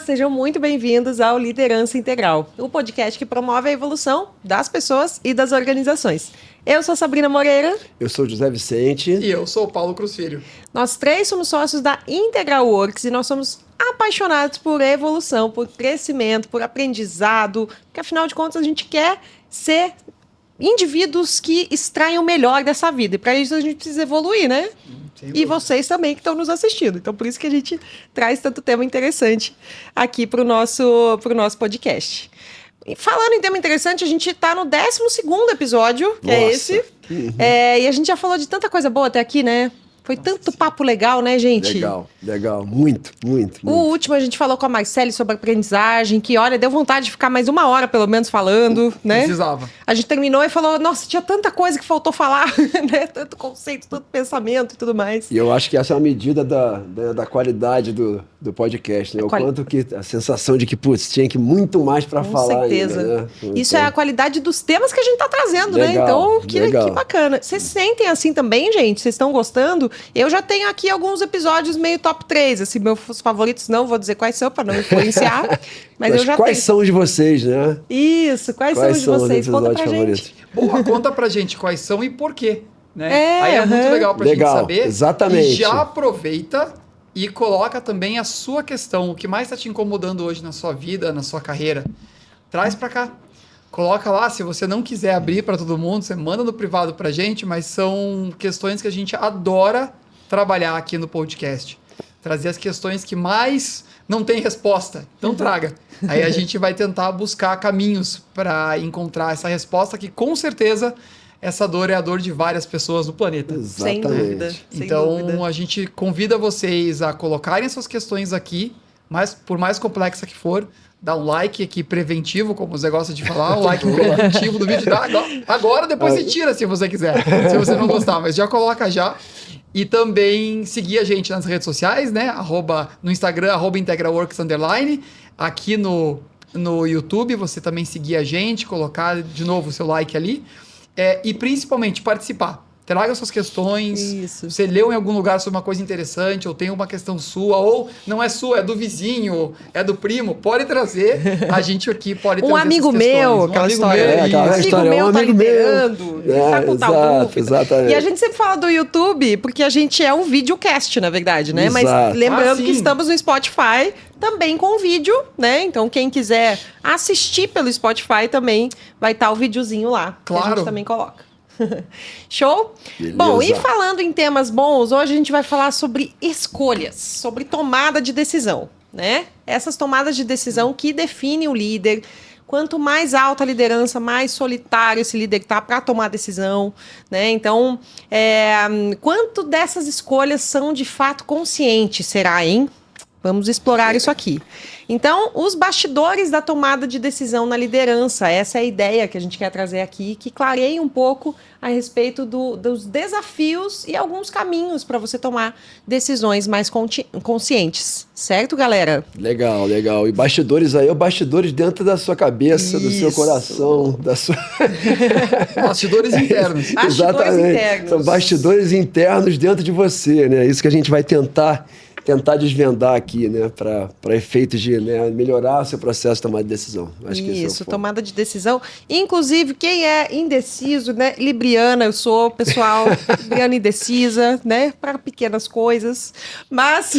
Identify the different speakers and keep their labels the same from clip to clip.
Speaker 1: sejam muito bem-vindos ao Liderança Integral, o podcast que promove a evolução das pessoas e das organizações. Eu sou Sabrina Moreira.
Speaker 2: Eu sou José Vicente.
Speaker 3: E eu sou o Paulo Cruz Filho.
Speaker 1: Nós três somos sócios da Integral Works e nós somos apaixonados por evolução, por crescimento, por aprendizado, porque afinal de contas a gente quer ser indivíduos que extraem o melhor dessa vida. E para isso a gente precisa evoluir, né? E vocês também que estão nos assistindo. Então, por isso que a gente traz tanto tema interessante aqui para o nosso podcast. E falando em tema interessante, a gente está no 12º episódio, que é esse. E a gente já falou de tanta coisa boa até aqui, né? Foi tanto papo legal, né, gente?
Speaker 2: Legal. Muito.
Speaker 1: O último a gente falou com a Marcele sobre aprendizagem, que, olha, deu vontade de ficar mais 1 hora, pelo menos, falando, né?
Speaker 3: Precisava.
Speaker 1: A gente terminou e falou, nossa, tinha tanta coisa que faltou falar, né? Tanto conceito, tanto pensamento e tudo mais.
Speaker 2: E eu acho que essa é uma medida da qualidade do podcast, né? O quanto que a sensação de que, putz, tinha que muito mais para falar.
Speaker 1: Com certeza.
Speaker 2: Ainda, né?
Speaker 1: Isso é a qualidade dos temas que a gente tá trazendo, né? Então, que bacana. Vocês sentem assim também, gente? Vocês estão gostando? Eu já tenho aqui alguns episódios meio top 3, assim, meus favoritos, não vou dizer quais são para não influenciar, mas eu já
Speaker 2: quais
Speaker 1: tenho.
Speaker 2: são os de vocês, né?
Speaker 1: Isso, quais são os de vocês? Conta pra gente.
Speaker 3: Boa, conta pra gente quais são e por quê, né? Aí é muito legal pra gente saber.
Speaker 2: Exatamente.
Speaker 3: E já aproveita e coloca também a sua questão, o que mais tá te incomodando hoje na sua vida, na sua carreira. Traz pra cá. Coloca lá, se você não quiser abrir para todo mundo, você manda no privado pra gente, mas são questões que a gente adora trabalhar aqui no podcast. Trazer as questões que mais não tem resposta. Então traga. Aí a gente vai tentar buscar caminhos para encontrar essa resposta, que com certeza essa dor é a dor de várias pessoas no planeta.
Speaker 2: Exatamente.
Speaker 1: Sem dúvida.
Speaker 3: Então a gente convida vocês a colocarem essas questões aqui, por mais complexa que for. Dá um like aqui preventivo, como você gosta de falar, um like preventivo do vídeo. Agora, depois você tira se você quiser, se você não gostar, mas já coloca já. E também seguir a gente nas redes sociais, né? No Instagram, @IntegralWorks_. Aqui no YouTube, você também seguir a gente, colocar de novo o seu like ali. E principalmente participar. Traga suas questões.
Speaker 1: Isso.
Speaker 3: Você leu em algum lugar sobre uma coisa interessante, ou tem uma questão sua, ou não é sua, é do vizinho, é do primo, pode trazer. A gente aqui pode trazer
Speaker 1: um amigo meu, aquela história.
Speaker 2: Aquela história,
Speaker 1: meu tá liderando, tá com tal dúvida.
Speaker 2: Exatamente.
Speaker 1: E a gente sempre fala do YouTube, porque a gente é um videocast, na verdade, né?
Speaker 2: Exato.
Speaker 1: Mas lembrando que estamos no Spotify, também com vídeo, né? Então, quem quiser assistir pelo Spotify também vai estar o videozinho lá.
Speaker 3: Claro.
Speaker 1: Que a gente também coloca. Show?
Speaker 2: Beleza.
Speaker 1: Bom, e falando em temas bons, hoje a gente vai falar sobre escolhas, sobre tomada de decisão, né? Essas tomadas de decisão que definem o líder. Quanto mais alta a liderança, mais solitário esse líder está para tomar decisão, né? Então, quanto dessas escolhas são de fato conscientes, será, hein? Vamos explorar isso aqui. Então, os bastidores da tomada de decisão na liderança, essa é a ideia que a gente quer trazer aqui, que clareia um pouco a respeito dos desafios e alguns caminhos para você tomar decisões mais conscientes. Certo, galera?
Speaker 2: Legal. E bastidores aí, bastidores dentro da sua cabeça, do seu coração, da sua...
Speaker 3: Bastidores internos.
Speaker 2: Exatamente.
Speaker 1: Internos.
Speaker 2: São bastidores internos dentro de você, né? Isso que a gente vai tentar desvendar aqui, né, para efeitos de, né, melhorar o seu processo de tomada de decisão. Acho que esse é o foco.
Speaker 1: Tomada de decisão. Inclusive, quem é indeciso, né, libriana, eu sou, pessoal, libriana indecisa, né, para pequenas coisas. Mas,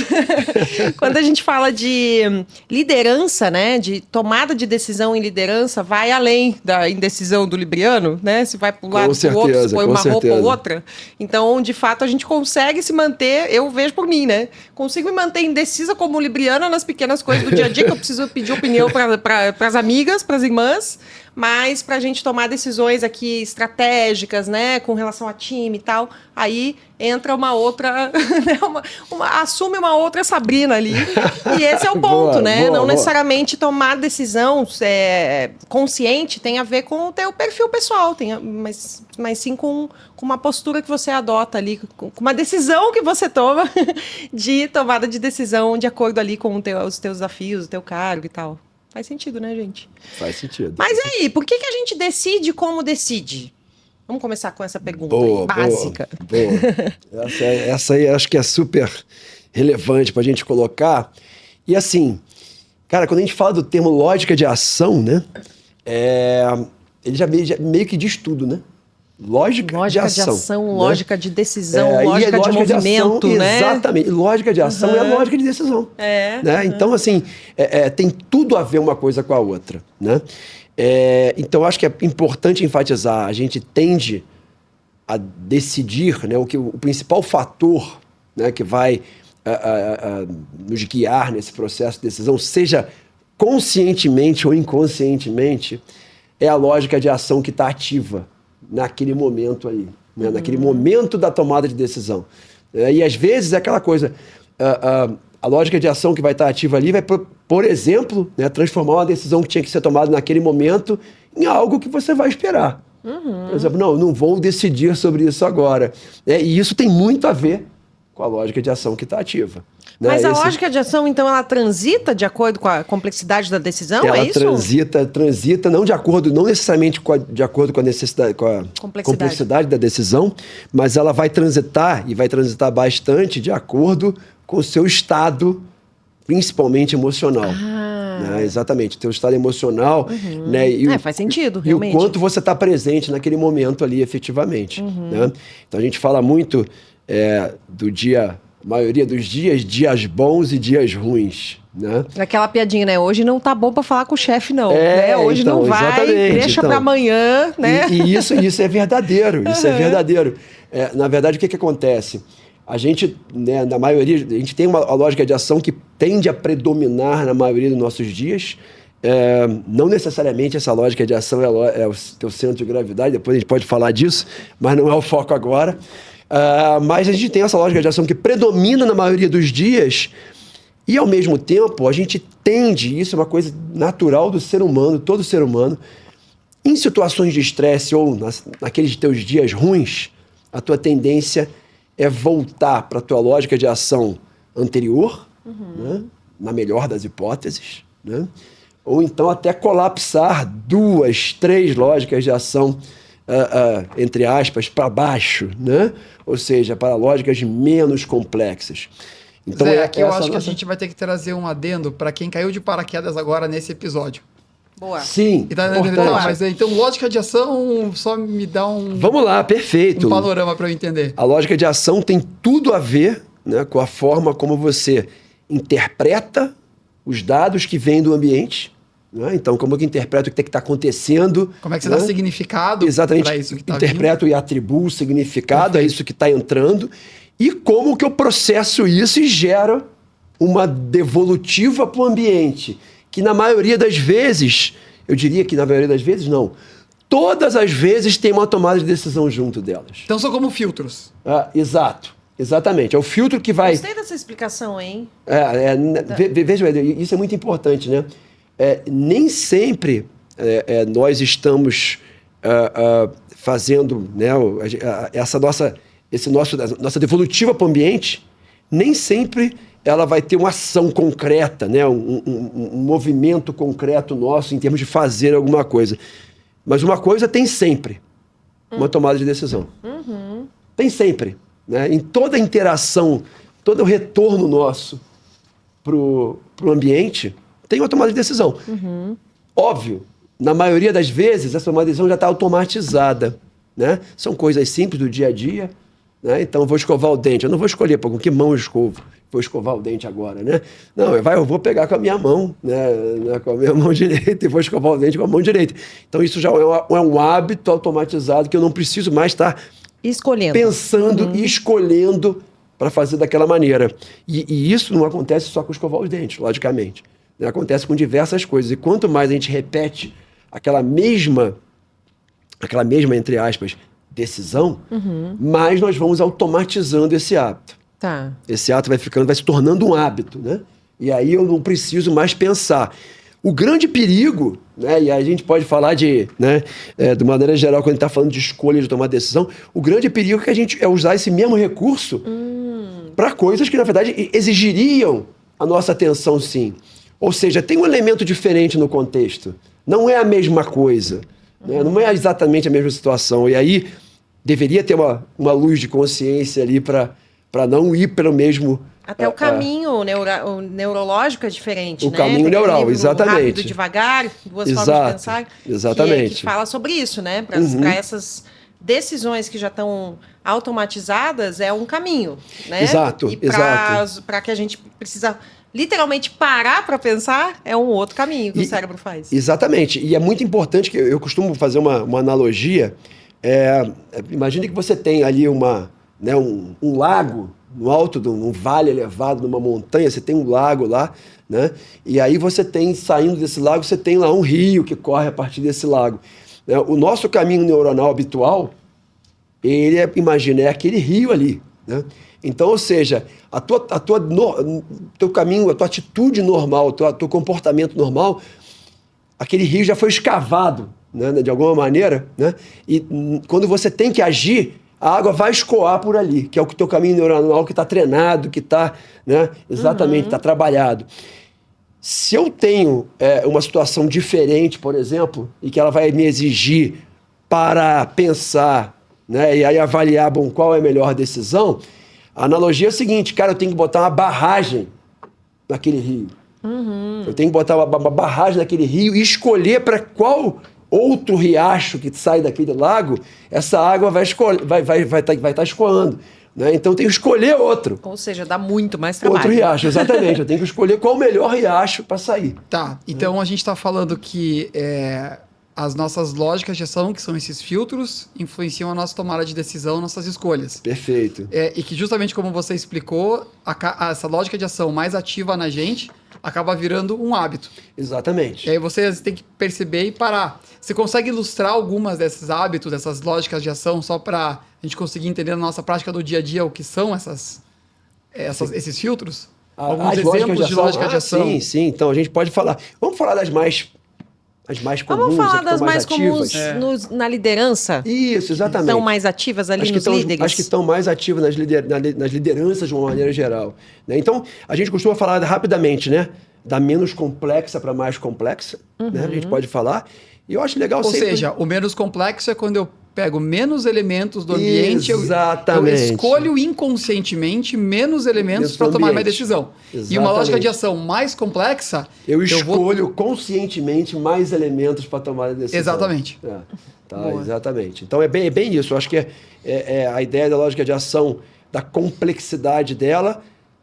Speaker 1: quando a gente fala de liderança, né, de tomada de decisão em liderança, vai além da indecisão do libriano, né, se vai para um lado para o outro, se põe uma roupa ou outra. Então, de fato, a gente consegue se manter, eu vejo por mim, né, consigo me manter indecisa como libriana nas pequenas coisas do dia a dia, que eu preciso pedir opinião para as amigas, para as irmãs, mas para a gente tomar decisões aqui estratégicas, né, com relação a time e tal, aí entra uma outra, né, assume uma outra Sabrina ali, e esse é o ponto, né, não necessariamente tomar decisão consciente tem a ver com o teu perfil pessoal, mas sim com uma postura que você adota ali, com uma decisão que você toma de tomada de decisão de acordo ali com os teus desafios, o teu cargo e tal. Faz sentido, né, gente?
Speaker 2: Faz sentido.
Speaker 1: Mas aí, por que a gente decide como decide? Vamos começar com essa pergunta básica.
Speaker 2: Boa. Essa aí acho que é super relevante para a gente colocar. E assim, Cara, quando a gente fala do termo lógica de ação, né? Ele já meio que diz tudo, né? Lógica de ação, né?
Speaker 1: Lógica de decisão,
Speaker 2: E
Speaker 1: lógica de movimento, né?
Speaker 2: Exatamente. Lógica de ação é lógica de decisão. Né? Então, assim, tem tudo a ver uma coisa com a outra, né? Então, acho que é importante enfatizar. A gente tende a decidir, né? O principal fator, né, que vai nos guiar nesse processo de decisão, seja conscientemente ou inconscientemente, é a lógica de ação que está ativa naquele momento aí, né? Naquele momento da tomada de decisão. E às vezes é aquela coisa, a lógica de ação que vai estar ativa ali vai, por exemplo, né, transformar uma decisão que tinha que ser tomada naquele momento em algo que você vai esperar. Por exemplo, não vou decidir sobre isso agora. E isso tem muito a ver com a lógica de ação que está ativa. Né?
Speaker 1: Mas a lógica de ação, então, ela transita de acordo com a complexidade da decisão, é isso?
Speaker 2: Ela transita não necessariamente de acordo com a necessidade, com a complexidade da decisão, mas ela vai transitar, e vai transitar bastante de acordo com o seu estado, principalmente emocional. Né? Exatamente, teu estado emocional. Né?
Speaker 1: Faz sentido, realmente.
Speaker 2: E o quanto você está presente naquele momento ali, efetivamente. Né? Então, a gente fala muito do dia... A maioria dos dias bons e dias ruins, né?
Speaker 1: Aquela piadinha, né? Hoje não tá bom para falar com o chefe, não. Né? Hoje então, não vai, deixa para amanhã, né?
Speaker 2: E isso é verdadeiro, isso é verdadeiro. Na verdade, o que acontece? A gente, né, na maioria, a gente tem uma lógica de ação que tende a predominar na maioria dos nossos dias. Não necessariamente essa lógica de ação é o teu centro de gravidade, depois a gente pode falar disso, mas não é o foco agora. Mas a gente tem essa lógica de ação que predomina na maioria dos dias e, ao mesmo tempo, a gente tende, isso é uma coisa natural do ser humano, todo ser humano, em situações de estresse ou naqueles teus dias ruins, a tua tendência é voltar para a tua lógica de ação anterior, né? Na melhor das hipóteses, né? Ou então até colapsar 2, 3 lógicas de ação entre aspas, para baixo, né? Ou seja, para lógicas menos complexas. Então,
Speaker 3: Zé, aqui eu acho que a gente vai ter que trazer um adendo para quem caiu de paraquedas agora nesse episódio.
Speaker 1: Boa.
Speaker 2: Sim,
Speaker 3: mas então, lógica de ação, só me dá
Speaker 2: Vamos lá, perfeito.
Speaker 3: Um panorama para eu entender.
Speaker 2: A lógica de ação tem tudo a ver, né, com a forma como você interpreta os dados que vêm do ambiente. Então, como é que interpreto o que está acontecendo?
Speaker 3: Como é que você dá significado
Speaker 2: para
Speaker 3: isso que está
Speaker 2: interpreto vindo? E atribuo significado a isso que está entrando. E como que eu processo isso e gero uma devolutiva para o ambiente. Que na maioria das vezes, eu diria que na maioria das vezes não, todas as vezes tem uma tomada de decisão junto delas.
Speaker 3: Então são como filtros.
Speaker 2: Exatamente. É o filtro que vai...
Speaker 1: Gostei dessa explicação, hein?
Speaker 2: Veja, isso é muito importante, né? Nem sempre nós estamos fazendo, né, nossa devolutiva para o ambiente, nem sempre ela vai ter uma ação concreta, né, um movimento concreto nosso em termos de fazer alguma coisa. Mas uma coisa tem sempre, uma tomada de decisão. Tem sempre. Né? Em toda interação, todo o retorno nosso para o ambiente... tem uma tomada de decisão. Óbvio, na maioria das vezes, essa tomada de decisão já está automatizada. Né? São coisas simples do dia a dia. Né? Então, eu vou escovar o dente. Eu não vou escolher com que mão eu escovo. Vou escovar o dente agora. Né? Não, eu vou pegar com a minha mão, né? Com a minha mão direita, e vou escovar o dente com a mão direita. Então, isso já é um hábito automatizado que eu não preciso mais estar pensando e escolhendo para fazer daquela maneira. E isso não acontece só com escovar os dentes, logicamente. Acontece com diversas coisas. E quanto mais a gente repete aquela mesma, entre aspas, decisão, mais nós vamos automatizando esse hábito.
Speaker 1: Tá.
Speaker 2: Esse hábito vai se tornando um hábito, né? E aí eu não preciso mais pensar. O grande perigo, né? E a gente pode falar de maneira geral, quando a gente está falando de escolha de tomar decisão, o grande perigo é usar esse mesmo recurso para coisas que, na verdade, exigiriam a nossa atenção, sim. Ou seja, tem um elemento diferente no contexto. Não é a mesma coisa. Né? Não é exatamente a mesma situação. E aí deveria ter uma luz de consciência ali para não ir pelo mesmo
Speaker 1: Até o caminho o neurológico é diferente,
Speaker 2: O
Speaker 1: né?
Speaker 2: caminho
Speaker 1: Tem aquele
Speaker 2: neural,
Speaker 1: livro
Speaker 2: exatamente.
Speaker 1: Rápido, Devagar, Duas Formas de Pensar.
Speaker 2: Exatamente.
Speaker 1: Que fala sobre isso, né? Para essas decisões que já estão automatizadas, é um caminho, né?
Speaker 2: Exato,
Speaker 1: e
Speaker 2: exato.
Speaker 1: para que a gente precisa literalmente parar para pensar, é um outro caminho que o cérebro faz.
Speaker 2: Exatamente. E é muito importante que eu costumo fazer uma analogia. Imagine que você tem ali um lago no alto de um vale elevado, numa montanha, você tem um lago lá, né? E aí você tem, saindo desse lago, você tem lá um rio que corre a partir desse lago. Né? O nosso caminho neuronal habitual, imagina, é aquele rio ali, né? Então, ou seja, teu caminho, a tua atitude normal, teu comportamento normal, aquele rio já foi escavado, né, de alguma maneira, né? E quando você tem que agir, a água vai escoar por ali, que é o teu caminho neuronal que está treinado, que está, né, exatamente, está trabalhado. Se eu tenho uma situação diferente, por exemplo, e que ela vai me exigir para pensar, né, e aí avaliar, bom, qual é a melhor decisão, a analogia é a seguinte, cara, eu tenho que botar uma barragem naquele rio. Eu tenho que botar uma barragem naquele rio e escolher para qual outro riacho que sai daquele lago, essa água vai estar escoando. Né? Então eu tenho que escolher outro.
Speaker 1: Ou seja, dá muito mais trabalho.
Speaker 2: Outro riacho, exatamente. Eu tenho que escolher qual o melhor riacho para sair.
Speaker 3: Tá, então a gente está falando que as nossas lógicas de ação, que são esses filtros, influenciam a nossa tomada de decisão, nossas escolhas.
Speaker 2: Perfeito.
Speaker 3: E que justamente como você explicou, essa lógica de ação mais ativa na gente acaba virando um hábito.
Speaker 2: Exatamente.
Speaker 3: E aí você tem que perceber e parar. Você consegue ilustrar algumas desses hábitos, dessas lógicas de ação, só para a gente conseguir entender na nossa prática do dia a dia o que são esses filtros? Alguns exemplos de lógica de ação?
Speaker 2: Sim. Então a gente pode falar. Vamos falar das mais comuns.
Speaker 1: Vamos falar das mais
Speaker 2: ativas.
Speaker 1: comuns na liderança?
Speaker 2: Isso, exatamente.
Speaker 1: Estão mais ativas ali nos líderes?
Speaker 2: Acho que estão mais ativas nas lideranças de uma maneira geral. Né? Então, a gente costuma falar rapidamente, né? Da menos complexa para mais complexa. Né? A gente pode falar. E eu acho legal
Speaker 3: Ou seja, o menos complexo é quando eu pego menos elementos do ambiente, eu escolho inconscientemente menos elementos para tomar minha decisão.
Speaker 2: Exatamente.
Speaker 3: E uma lógica de ação mais complexa...
Speaker 2: Eu escolho conscientemente mais elementos para tomar a decisão.
Speaker 3: Exatamente.
Speaker 2: Exatamente. Então é bem isso. Eu acho que a ideia da lógica de ação, da complexidade dela,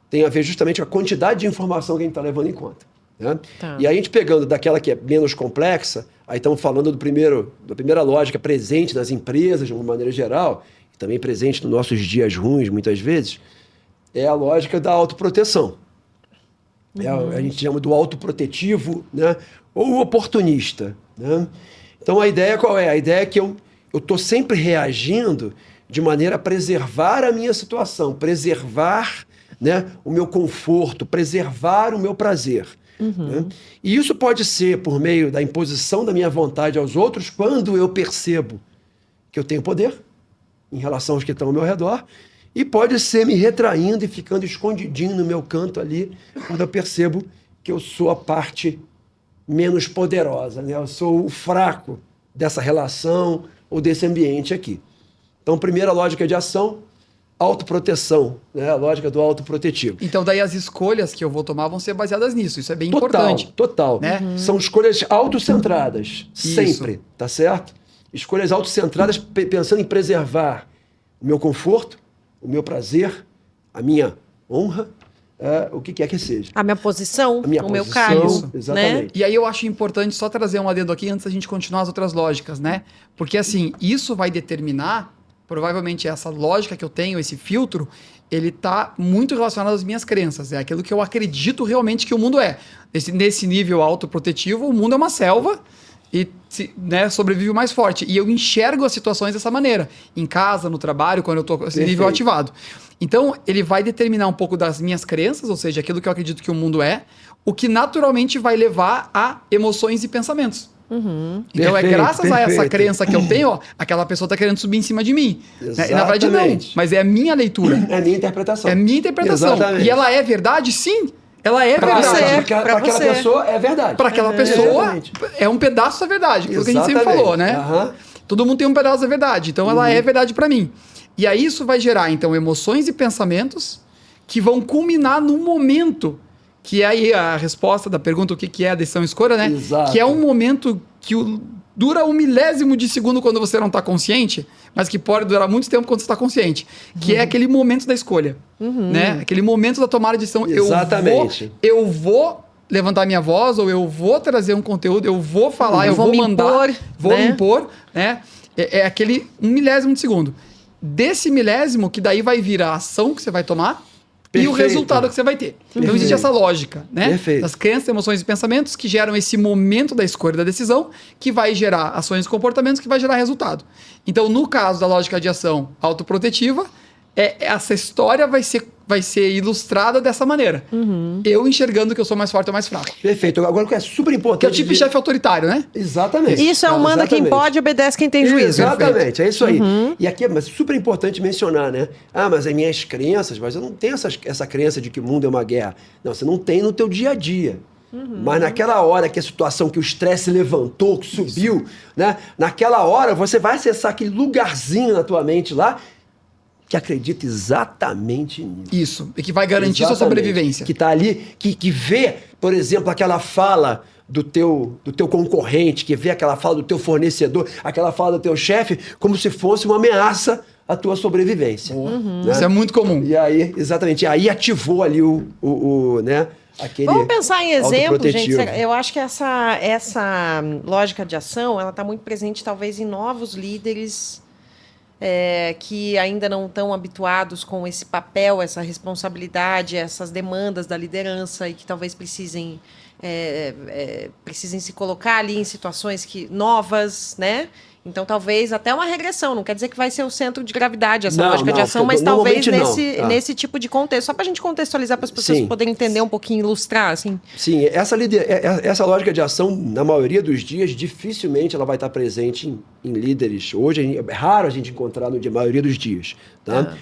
Speaker 2: tem a ver justamente com a quantidade de informação que a gente está levando em conta. Né? Tá. E aí a gente pegando daquela que é menos complexa, aí estamos falando da primeira lógica presente nas empresas, de uma maneira geral, e também presente nos nossos dias ruins, muitas vezes, é a lógica da autoproteção. A gente chama do autoprotetivo, né? Ou o oportunista. Né? Então a ideia qual é? A ideia é que eu estou sempre reagindo de maneira a preservar a minha situação, preservar, né, o meu conforto, preservar o meu prazer. Né? E isso pode ser por meio da imposição da minha vontade aos outros quando eu percebo que eu tenho poder em relação aos que estão ao meu redor, e pode ser me retraindo e ficando escondidinho no meu canto ali quando eu percebo que eu sou a parte menos poderosa, né? Eu sou o fraco dessa relação ou desse ambiente aqui. Então, primeira lógica de ação, autoproteção, né? A lógica do autoprotetivo.
Speaker 3: Então, daí as escolhas que eu vou tomar vão ser baseadas nisso. Isso é bem importante.
Speaker 2: Total. Né? São escolhas autocentradas, sempre, tá certo? Escolhas autocentradas pensando em preservar o meu conforto, o meu prazer, a minha honra, o que quer que seja.
Speaker 1: A minha posição,
Speaker 2: meu cargo. Exatamente.
Speaker 1: Né?
Speaker 3: E aí eu acho importante só trazer um adendo aqui antes da gente continuar as outras lógicas, né? Porque assim, isso vai determinar, provavelmente essa lógica que eu tenho, esse filtro, ele está muito relacionado às minhas crenças. É aquilo que eu acredito realmente que o mundo é. Nesse nível autoprotetivo, o mundo é uma selva e né, sobrevive o mais forte. E eu enxergo as situações dessa maneira. Em casa, no trabalho, quando eu estou com esse nível ativado. Então, ele vai determinar um pouco das minhas crenças, ou seja, aquilo que eu acredito que o mundo é, o que naturalmente vai levar a emoções e pensamentos. Então, é graças a essa crença que eu tenho, ó, aquela pessoa está querendo subir em cima de mim. Né? E, na verdade, não. Mas é a minha leitura.
Speaker 2: É a minha interpretação.
Speaker 3: É a minha interpretação. Exatamente. E ela é verdade? Sim. Ela é verdade.
Speaker 2: Para aquela pessoa é verdade.
Speaker 3: Para aquela pessoa é um pedaço da verdade. Aquilo que a gente sempre falou, né? Todo mundo tem um pedaço da verdade. Então ela é verdade para mim. E aí isso vai gerar, então, emoções e pensamentos que vão culminar num momento, que é aí a resposta da pergunta o que é a decisão escolha, né?
Speaker 2: Exato.
Speaker 3: Que é um momento que dura 1 milésimo de segundo quando você não está consciente, mas que pode durar muito tempo quando você está consciente. Que é aquele momento da escolha, né? Aquele momento da tomada de decisão.
Speaker 2: Exatamente.
Speaker 3: Eu vou levantar minha voz, ou eu vou trazer um conteúdo, eu vou falar, eu vou mandar, vou me impor, né? É aquele 1 milésimo de segundo. Desse milésimo, que daí vai vir a ação que você vai tomar e o resultado que você vai ter. Então existe essa lógica, né?
Speaker 2: Perfeito.
Speaker 3: Das crenças, emoções e pensamentos que geram esse momento da escolha da decisão, que vai gerar ações e comportamentos, que vai gerar resultado. Então, no caso da lógica de ação autoprotetiva, essa história vai ser ilustrada dessa maneira. Eu enxergando que eu sou mais forte ou mais fraco.
Speaker 2: Perfeito. Agora o que é super importante...
Speaker 3: Que é o tipo de chefe autoritário, né?
Speaker 2: Exatamente.
Speaker 1: Isso é o manda quem pode, obedece quem tem juízo.
Speaker 2: Exatamente, é isso aí. E aqui é super importante mencionar, né? Ah, mas as minhas crenças, mas eu não tenho essa crença de que o mundo é uma guerra. Não, você não tem no teu dia a dia. Mas naquela hora que a situação, que o estresse levantou, que subiu, né? Naquela hora você vai acessar aquele lugarzinho na tua mente lá que acredita exatamente nisso.
Speaker 3: Isso, e que vai garantir sua sobrevivência.
Speaker 2: Que está ali, que vê, por exemplo, aquela fala do teu concorrente, que vê aquela fala do teu fornecedor, aquela fala do teu chefe, como se fosse uma ameaça à tua sobrevivência. Né?
Speaker 3: Isso é muito comum.
Speaker 2: E aí, exatamente, aí ativou ali né, aquele
Speaker 1: Vamos pensar em exemplo, gente.
Speaker 2: autoprotetivo.
Speaker 1: Eu acho que essa lógica de ação, ela está muito presente talvez em novos líderes que ainda não estão habituados com esse papel, essa responsabilidade, essas demandas da liderança e que talvez precisem se colocar ali em situações novas, né? Então, talvez até uma regressão. Não quer dizer que vai ser o centro de gravidade essa lógica de ação, mas talvez nesse tipo de contexto. Só para a gente contextualizar, para as pessoas poderem entender um pouquinho, ilustrar, assim.
Speaker 2: Sim, essa lógica de ação, na maioria dos dias, dificilmente ela vai estar presente em líderes. Hoje é raro a gente encontrar na maioria dos dias. Tá?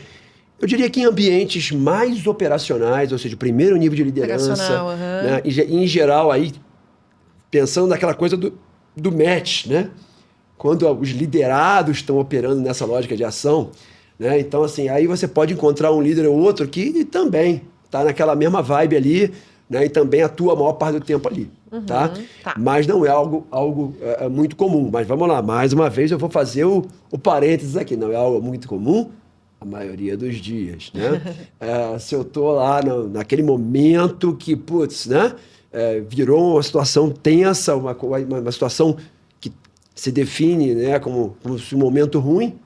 Speaker 2: Eu diria que em ambientes mais operacionais, ou seja, primeiro nível de liderança, né? Em geral, aí, pensando naquela coisa do match, né? Quando os liderados estão operando nessa lógica de ação, né? Então, assim, aí você pode encontrar um líder ou outro que também está naquela mesma vibe ali, né? E também atua a maior parte do tempo ali, tá? Mas não é algo muito comum. Mas vamos lá, mais uma vez eu vou fazer o parênteses aqui. Não é algo muito comum a maioria dos dias, né? Se eu estou lá naquele momento que, putz, né? Virou uma situação tensa, uma situação se define, né, como se um momento ruim,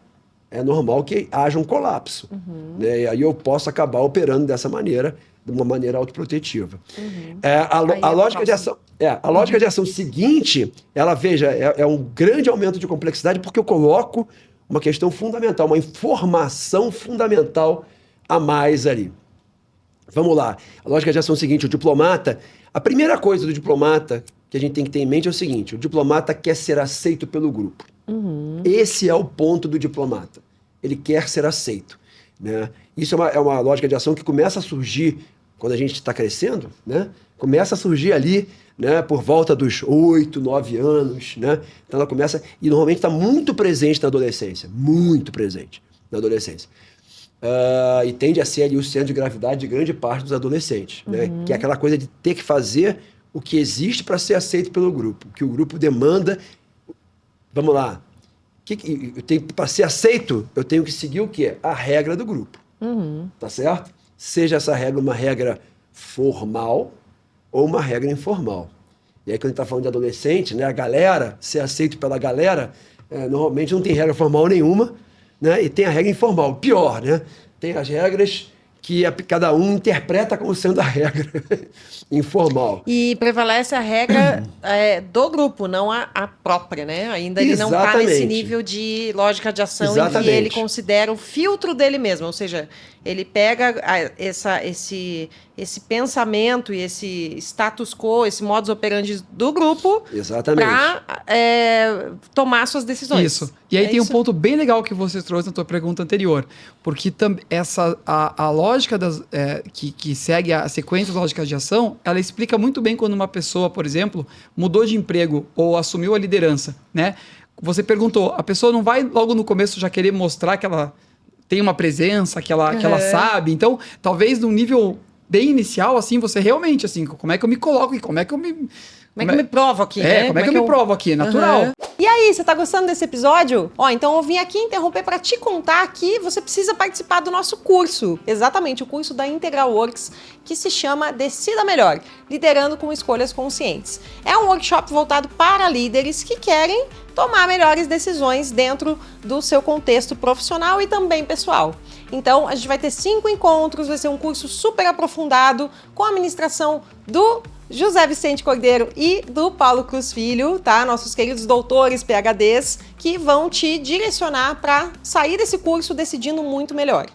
Speaker 2: é normal que haja um colapso. Né? E aí eu posso acabar operando dessa maneira, de uma maneira autoprotetiva. A lógica de ação seguinte, ela, veja, é um grande aumento de complexidade porque eu coloco uma questão fundamental, uma informação fundamental a mais ali. Vamos lá. A lógica de ação seguinte, o diplomata, a primeira coisa do diplomata que a gente tem que ter em mente é o seguinte: o diplomata quer ser aceito pelo grupo. Esse é o ponto do diplomata. Ele quer ser aceito. Né? Isso é uma lógica de ação que começa a surgir quando a gente está crescendo, né? Começa a surgir ali, né, por volta dos 8, 9 anos. Né? Então ela começa, e normalmente está muito presente na adolescência. Muito presente na adolescência. E tende a ser ali o centro de gravidade de grande parte dos adolescentes. Né? Que é aquela coisa de ter que fazer o que existe para ser aceito pelo grupo, que o grupo demanda. Vamos lá. Para ser aceito, eu tenho que seguir o quê? A regra do grupo. Tá certo? Seja essa regra uma regra formal ou uma regra informal. E aí, quando a gente está falando de adolescente, né, a galera, ser aceito pela galera, normalmente não tem regra formal nenhuma, né, e tem a regra informal. Pior, né? Tem as regras que cada um interpreta como sendo a regra informal.
Speaker 1: E prevalece a regra do grupo, não a própria, né? Ainda ele não está nesse nível de lógica de ação em que ele considera o filtro dele mesmo, ou seja, ele pega esse pensamento e esse status quo, esse modus operandi do grupo para tomar suas decisões.
Speaker 3: Isso. E aí tem um ponto bem legal que você trouxe na tua pergunta anterior, porque a lógica que segue a sequência das lógicas de ação, ela explica muito bem quando uma pessoa, por exemplo, mudou de emprego ou assumiu a liderança, né? Você perguntou, a pessoa não vai logo no começo já querer mostrar que ela tem uma presença, que ela sabe. Então, talvez num nível bem inicial, assim, você realmente, assim, como é que eu me coloco e como é que eu me...
Speaker 1: Como é que eu me provo aqui, né?
Speaker 3: Como é que eu me provo aqui? É natural.
Speaker 1: E aí, você tá gostando desse episódio? Ó, então eu vim aqui interromper para te contar que você precisa participar do nosso curso. Exatamente, o curso da Integral Works, que se chama Decida Melhor, Liderando com Escolhas Conscientes. É um workshop voltado para líderes que querem tomar melhores decisões dentro do seu contexto profissional e também pessoal. Então, a gente vai ter 5 encontros, vai ser um curso super aprofundado com a ministração do José Vicente Cordeiro e do Paulo Cruz Filho, tá? Nossos queridos doutores, PhDs, que vão te direcionar para sair desse curso decidindo muito melhor.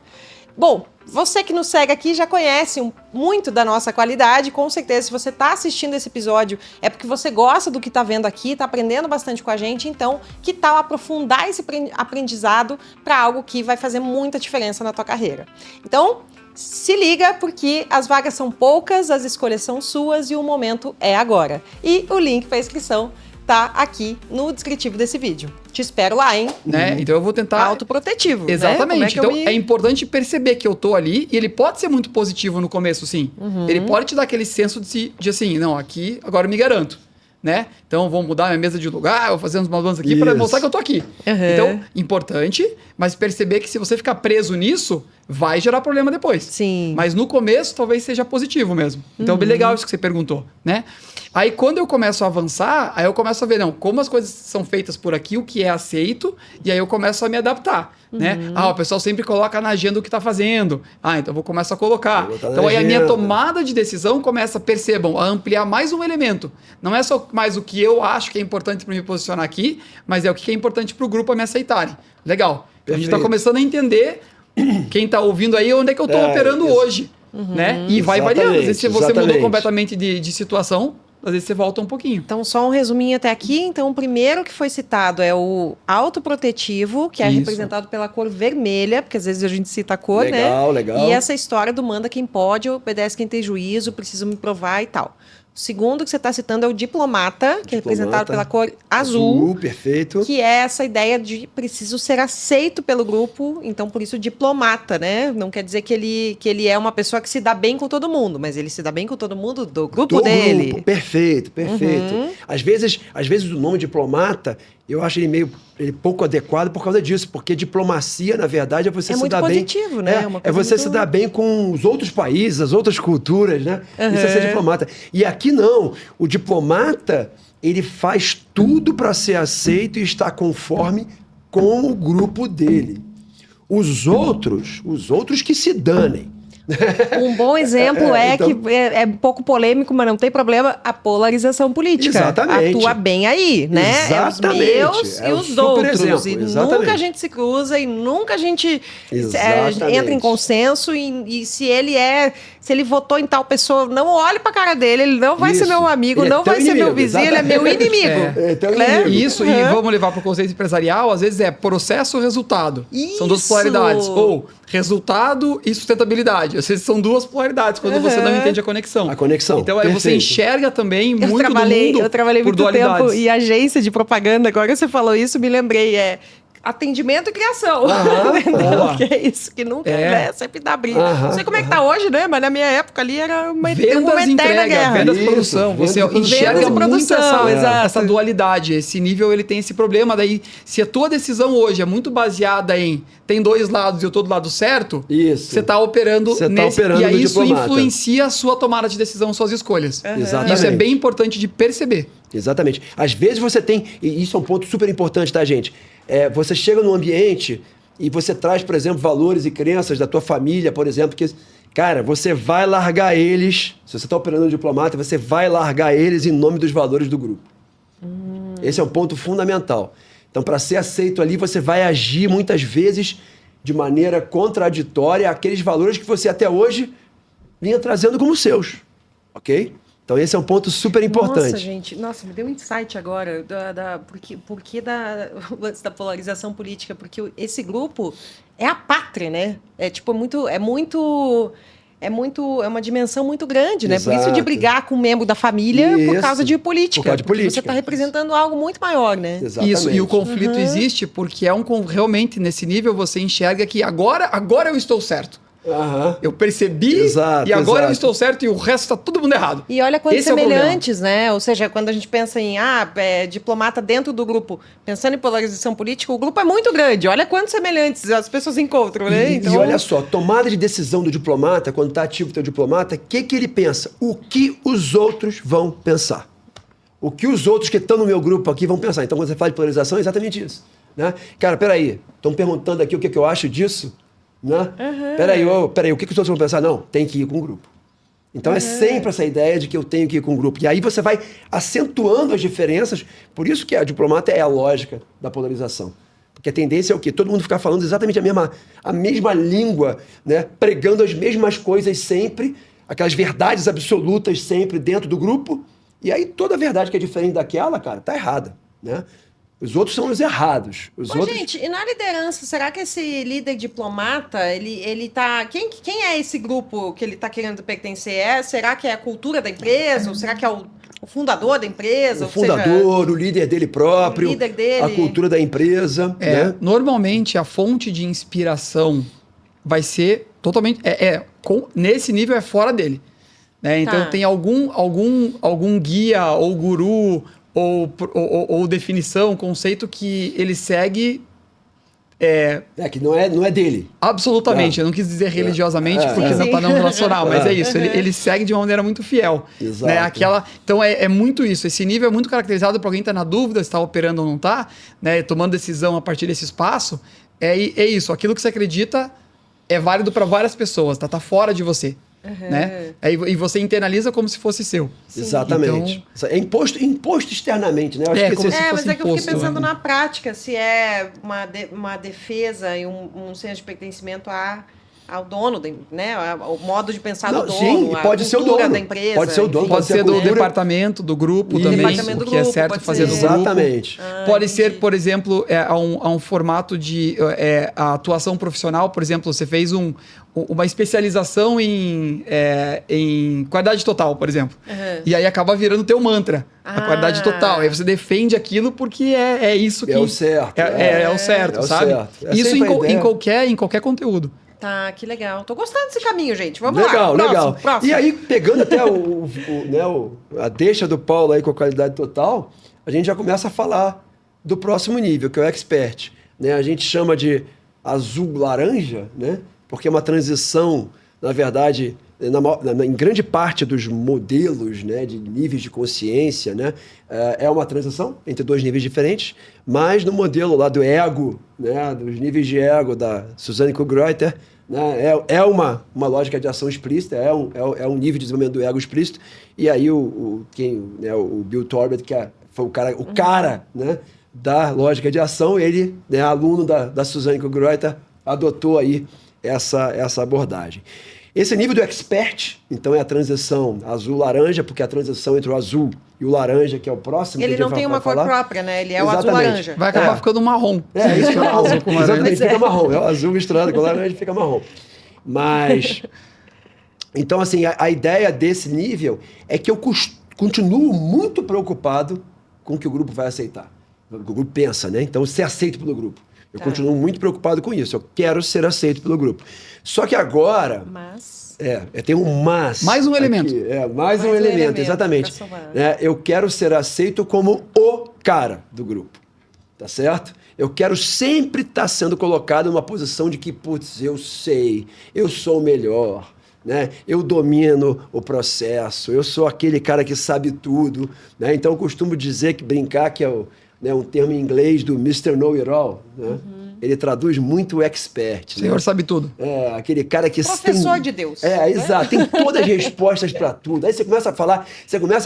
Speaker 1: Bom, você que nos segue aqui já conhece muito da nossa qualidade, com certeza se você está assistindo esse episódio é porque você gosta do que está vendo aqui, está aprendendo bastante com a gente, então que tal aprofundar esse aprendizado para algo que vai fazer muita diferença na tua carreira? Então, se liga porque as vagas são poucas, as escolhas são suas e o momento é agora. E o link para inscrição tá aqui no descritivo desse vídeo. Te espero lá, hein?
Speaker 3: Né? Então eu vou tentar...
Speaker 1: Autoprotetivo,
Speaker 3: Exatamente.
Speaker 1: Né?
Speaker 3: Então é importante perceber que eu tô ali e ele pode ser muito positivo no começo, sim. Ele pode te dar aquele senso de assim, não, aqui agora eu me garanto. Né? Então, vou mudar minha mesa de lugar, vou fazer uns balanços aqui para mostrar que eu tô aqui. Então, importante, mas perceber que se você ficar preso nisso, vai gerar problema depois.
Speaker 1: Sim.
Speaker 3: Mas no começo, talvez seja positivo mesmo. Então, bem legal isso que você perguntou, né? Aí, quando eu começo a avançar, aí eu começo a ver, não, como as coisas são feitas por aqui, o que é aceito, e aí eu começo a me adaptar, né? O pessoal sempre coloca na agenda o que tá fazendo. Então eu vou começar a colocar. Então aí a minha tomada de decisão começa, percebam, a ampliar mais um elemento. Não é só mais o que eu acho que é importante para me posicionar aqui, mas é o que é importante para o grupo a me aceitarem. Legal. A gente tá começando a entender, quem tá ouvindo aí, onde é que eu tô operando hoje, né? E vai variando. Às vezes se você mudou completamente de situação, às vezes você volta um pouquinho.
Speaker 1: Então, só um resuminho até aqui. Então, o primeiro que foi citado é o autoprotetivo, que é representado pela cor vermelha, porque às vezes a gente cita a cor, né?
Speaker 2: Legal.
Speaker 1: E essa história do manda quem pode, obedece quem tem juízo, precisa me provar e tal. O segundo que você está citando é o diplomata, que é representado pela cor azul.
Speaker 2: Perfeito.
Speaker 1: Que é essa ideia de preciso ser aceito pelo grupo, então por isso diplomata, né? Não quer dizer que ele é uma pessoa que se dá bem com todo mundo, mas ele se dá bem com todo mundo do grupo dele.
Speaker 2: Grupo. Perfeito. Às vezes o nome diplomata, eu acho ele pouco adequado por causa disso, porque diplomacia, na verdade, é você se dar bem...
Speaker 1: positivo, né?
Speaker 2: É você se dar bem com os outros países, as outras culturas, né? Isso é ser diplomata. E aqui não. O diplomata, ele faz tudo para ser aceito e estar conforme com o grupo dele. Os outros que se danem.
Speaker 1: Um bom exemplo que é um pouco polêmico, mas não tem problema, a polarização política.
Speaker 2: Exatamente.
Speaker 1: Atua bem aí, né?
Speaker 2: Exatamente.
Speaker 1: É os meus e os outros. E nunca a gente se cruza e nunca a gente entra em consenso e se ele votou em tal pessoa, não olhe pra cara dele, ele não vai ser meu amigo, não vai ser meu vizinho, ele é meu inimigo.
Speaker 3: Isso, e vamos levar para o conceito empresarial, às vezes é processo-resultado. São duas polaridades. Ou resultado e sustentabilidade. Às vezes são duas polaridades, quando você não entende a conexão. Então aí você enxerga também muito do mundo.
Speaker 1: Eu trabalhei muito tempo em agência de propaganda, agora que você falou isso, me lembrei, atendimento e criação. Que é isso, que nunca sempre dá briga. Não sei como é que tá hoje, né? Mas na minha época ali era uma eterna guerra.
Speaker 3: Vendas e produção. Você enxerga muito essa dualidade. Esse nível, ele tem esse problema. Daí, se a tua decisão hoje é muito baseada em tem dois lados e eu tô do lado certo, você tá operando nesse... E aí isso influencia a sua tomada de decisão, suas escolhas.
Speaker 2: Exatamente.
Speaker 3: Isso é bem importante de perceber.
Speaker 2: Exatamente. Às vezes você tem... E isso é um ponto super importante, tá, gente? Você chega num ambiente e você traz, por exemplo, valores e crenças da tua família, por exemplo, que, cara, você vai largar eles, se você está operando um diplomata, você vai largar eles em nome dos valores do grupo. Esse é um ponto fundamental. Então, para ser aceito ali, você vai agir muitas vezes de maneira contraditória àqueles valores que você até hoje vinha trazendo como seus, ok? Então, esse é um ponto super importante.
Speaker 1: Nossa, gente. Nossa, me deu um insight agora. Por que da polarização política? Porque esse grupo é a pátria, né? É muito... é uma dimensão muito grande, né? Por isso
Speaker 2: Exato.
Speaker 1: de brigar com um membro da família por
Speaker 2: Isso.
Speaker 1: causa de política.
Speaker 2: Por causa de
Speaker 1: porque
Speaker 2: política.
Speaker 1: você está representando algo muito maior, né?
Speaker 2: Exatamente.
Speaker 3: Isso, e o conflito existe porque realmente nesse nível você enxerga que agora eu estou certo.
Speaker 2: Aham.
Speaker 3: Eu percebi
Speaker 2: Exato,
Speaker 3: e agora eu
Speaker 2: exato.
Speaker 3: estou certo e o resto está todo mundo errado.
Speaker 1: E olha quantos
Speaker 3: Esse é o problema.
Speaker 1: semelhantes, né? Ou seja, quando a gente pensa em diplomata dentro do grupo, pensando em polarização política, o grupo é muito grande. Olha quantos semelhantes as pessoas encontram, né?
Speaker 2: E olha só, tomada de decisão do diplomata, quando está ativo o teu diplomata, o que ele pensa? O que os outros vão pensar? O que os outros que estão no meu grupo aqui vão pensar? Então, quando você fala de polarização, é exatamente isso. Né? Cara, peraí, estão perguntando aqui o que eu acho disso? Né? Peraí, o que os outros vão pensar? Não, tem que ir com o grupo. Então é sempre essa ideia de que eu tenho que ir com o grupo. E aí você vai acentuando as diferenças. Por isso que a diplomata é a lógica da polarização. Porque a tendência é o quê? Todo mundo ficar falando exatamente a mesma língua, né? Pregando as mesmas coisas sempre, aquelas verdades absolutas sempre dentro do grupo. E aí toda verdade que é diferente daquela, cara, tá errada, né? Os outros são os errados.
Speaker 1: Gente, e na liderança, será que esse líder diplomata, ele tá... Quem é esse grupo que ele tá querendo pertencer? Será que é a cultura da empresa? Ou será que é o fundador da empresa?
Speaker 2: O fundador, o líder dele próprio,
Speaker 1: o líder dele.
Speaker 2: a cultura da empresa. Né?
Speaker 3: Normalmente a fonte de inspiração vai ser totalmente... nesse nível é fora dele. Né? Então tem algum guia ou guru ou definição, conceito que ele segue...
Speaker 2: que não é dele.
Speaker 3: Absolutamente. Eu não quis dizer religiosamente, porque não para não relacionar, mas é isso. Ele segue de uma maneira muito fiel.
Speaker 2: Exato.
Speaker 3: Né? Então é muito isso. Esse nível é muito caracterizado para alguém estar na dúvida se está operando ou não está, né? Tomando decisão a partir desse espaço. É isso. Aquilo que você acredita é válido para várias pessoas, tá fora de você. Né? E você internaliza como se fosse seu.
Speaker 2: Sim. Exatamente. Então, é imposto externamente, né? Eu acho que
Speaker 3: como se fosse
Speaker 1: mas é que eu fiquei
Speaker 3: imposto,
Speaker 1: pensando na prática, se é uma defesa e um senso de pertencimento ao dono, né? O modo de pensar do dono,
Speaker 2: sim, pode ser o dono
Speaker 1: da empresa.
Speaker 2: Pode ser o dono,
Speaker 3: pode ser do departamento, do grupo também,
Speaker 1: departamento
Speaker 3: o
Speaker 1: do
Speaker 3: que é
Speaker 1: grupo,
Speaker 3: certo
Speaker 1: pode
Speaker 3: fazer
Speaker 1: ser.
Speaker 3: do grupo.
Speaker 2: Exatamente.
Speaker 3: Pode ser, por exemplo, a um formato de a atuação profissional. Por exemplo, você fez uma especialização em qualidade total, por exemplo. E aí acaba virando teu mantra, a qualidade total. Aí você defende aquilo porque é isso que...
Speaker 2: É o certo.
Speaker 3: É o certo, sabe?
Speaker 2: Certo.
Speaker 3: Isso em qualquer conteúdo.
Speaker 1: Tá, que legal. Tô gostando desse caminho, gente. Vamos
Speaker 2: lá. Legal.
Speaker 1: Próximo.
Speaker 2: E aí, pegando até a deixa do Paulo aí com a qualidade total, a gente já começa a falar do próximo nível, que é o expert. Né? A gente chama de azul-laranja, né? Porque é uma transição, na verdade, em grande parte dos modelos, né, de níveis de consciência, né, é uma transição entre dois níveis diferentes, mas no modelo lá do ego, né, dos níveis de ego da Suzanne Kuhlreuter, né, é uma lógica de ação explícita, é um nível de desenvolvimento do ego explícito, e aí o Bill Torbett, que foi o cara né, da lógica de ação, ele, né, aluno da Suzanne Kuhlreuter, adotou aí essa abordagem. Esse nível do expert, então, é a transição azul-laranja, porque é a transição entre o azul e o laranja, que é o próximo.
Speaker 1: Ele não tem uma cor própria, né? Ele é o azul-laranja.
Speaker 3: Vai acabar ficando marrom.
Speaker 2: Isso, azul com laranja. Exatamente, fica marrom. É o azul misturado com o laranja fica marrom. Mas, então, assim, a ideia desse nível é que eu continuo muito preocupado com o que o grupo vai aceitar. O grupo pensa, né? Então, ser aceito pelo grupo. Eu continuo muito preocupado com isso. Eu quero ser aceito pelo grupo. Só que agora... tem um mas.
Speaker 3: Mais um elemento.
Speaker 2: Mais um elemento, exatamente. Eu quero ser aceito como o cara do grupo. Tá certo? Eu quero sempre estar sendo colocado numa posição de que, putz, eu sei, eu sou o melhor. Né? Eu domino o processo. Eu sou aquele cara que sabe tudo. Né? Então, eu costumo brincar que é um termo em inglês do Mr. Know-It-All, né? Ele traduz muito expert.
Speaker 3: O senhor sabe tudo.
Speaker 2: Aquele cara que...
Speaker 1: Professor de Deus.
Speaker 2: Exato. Tem todas as respostas para tudo. Aí você começa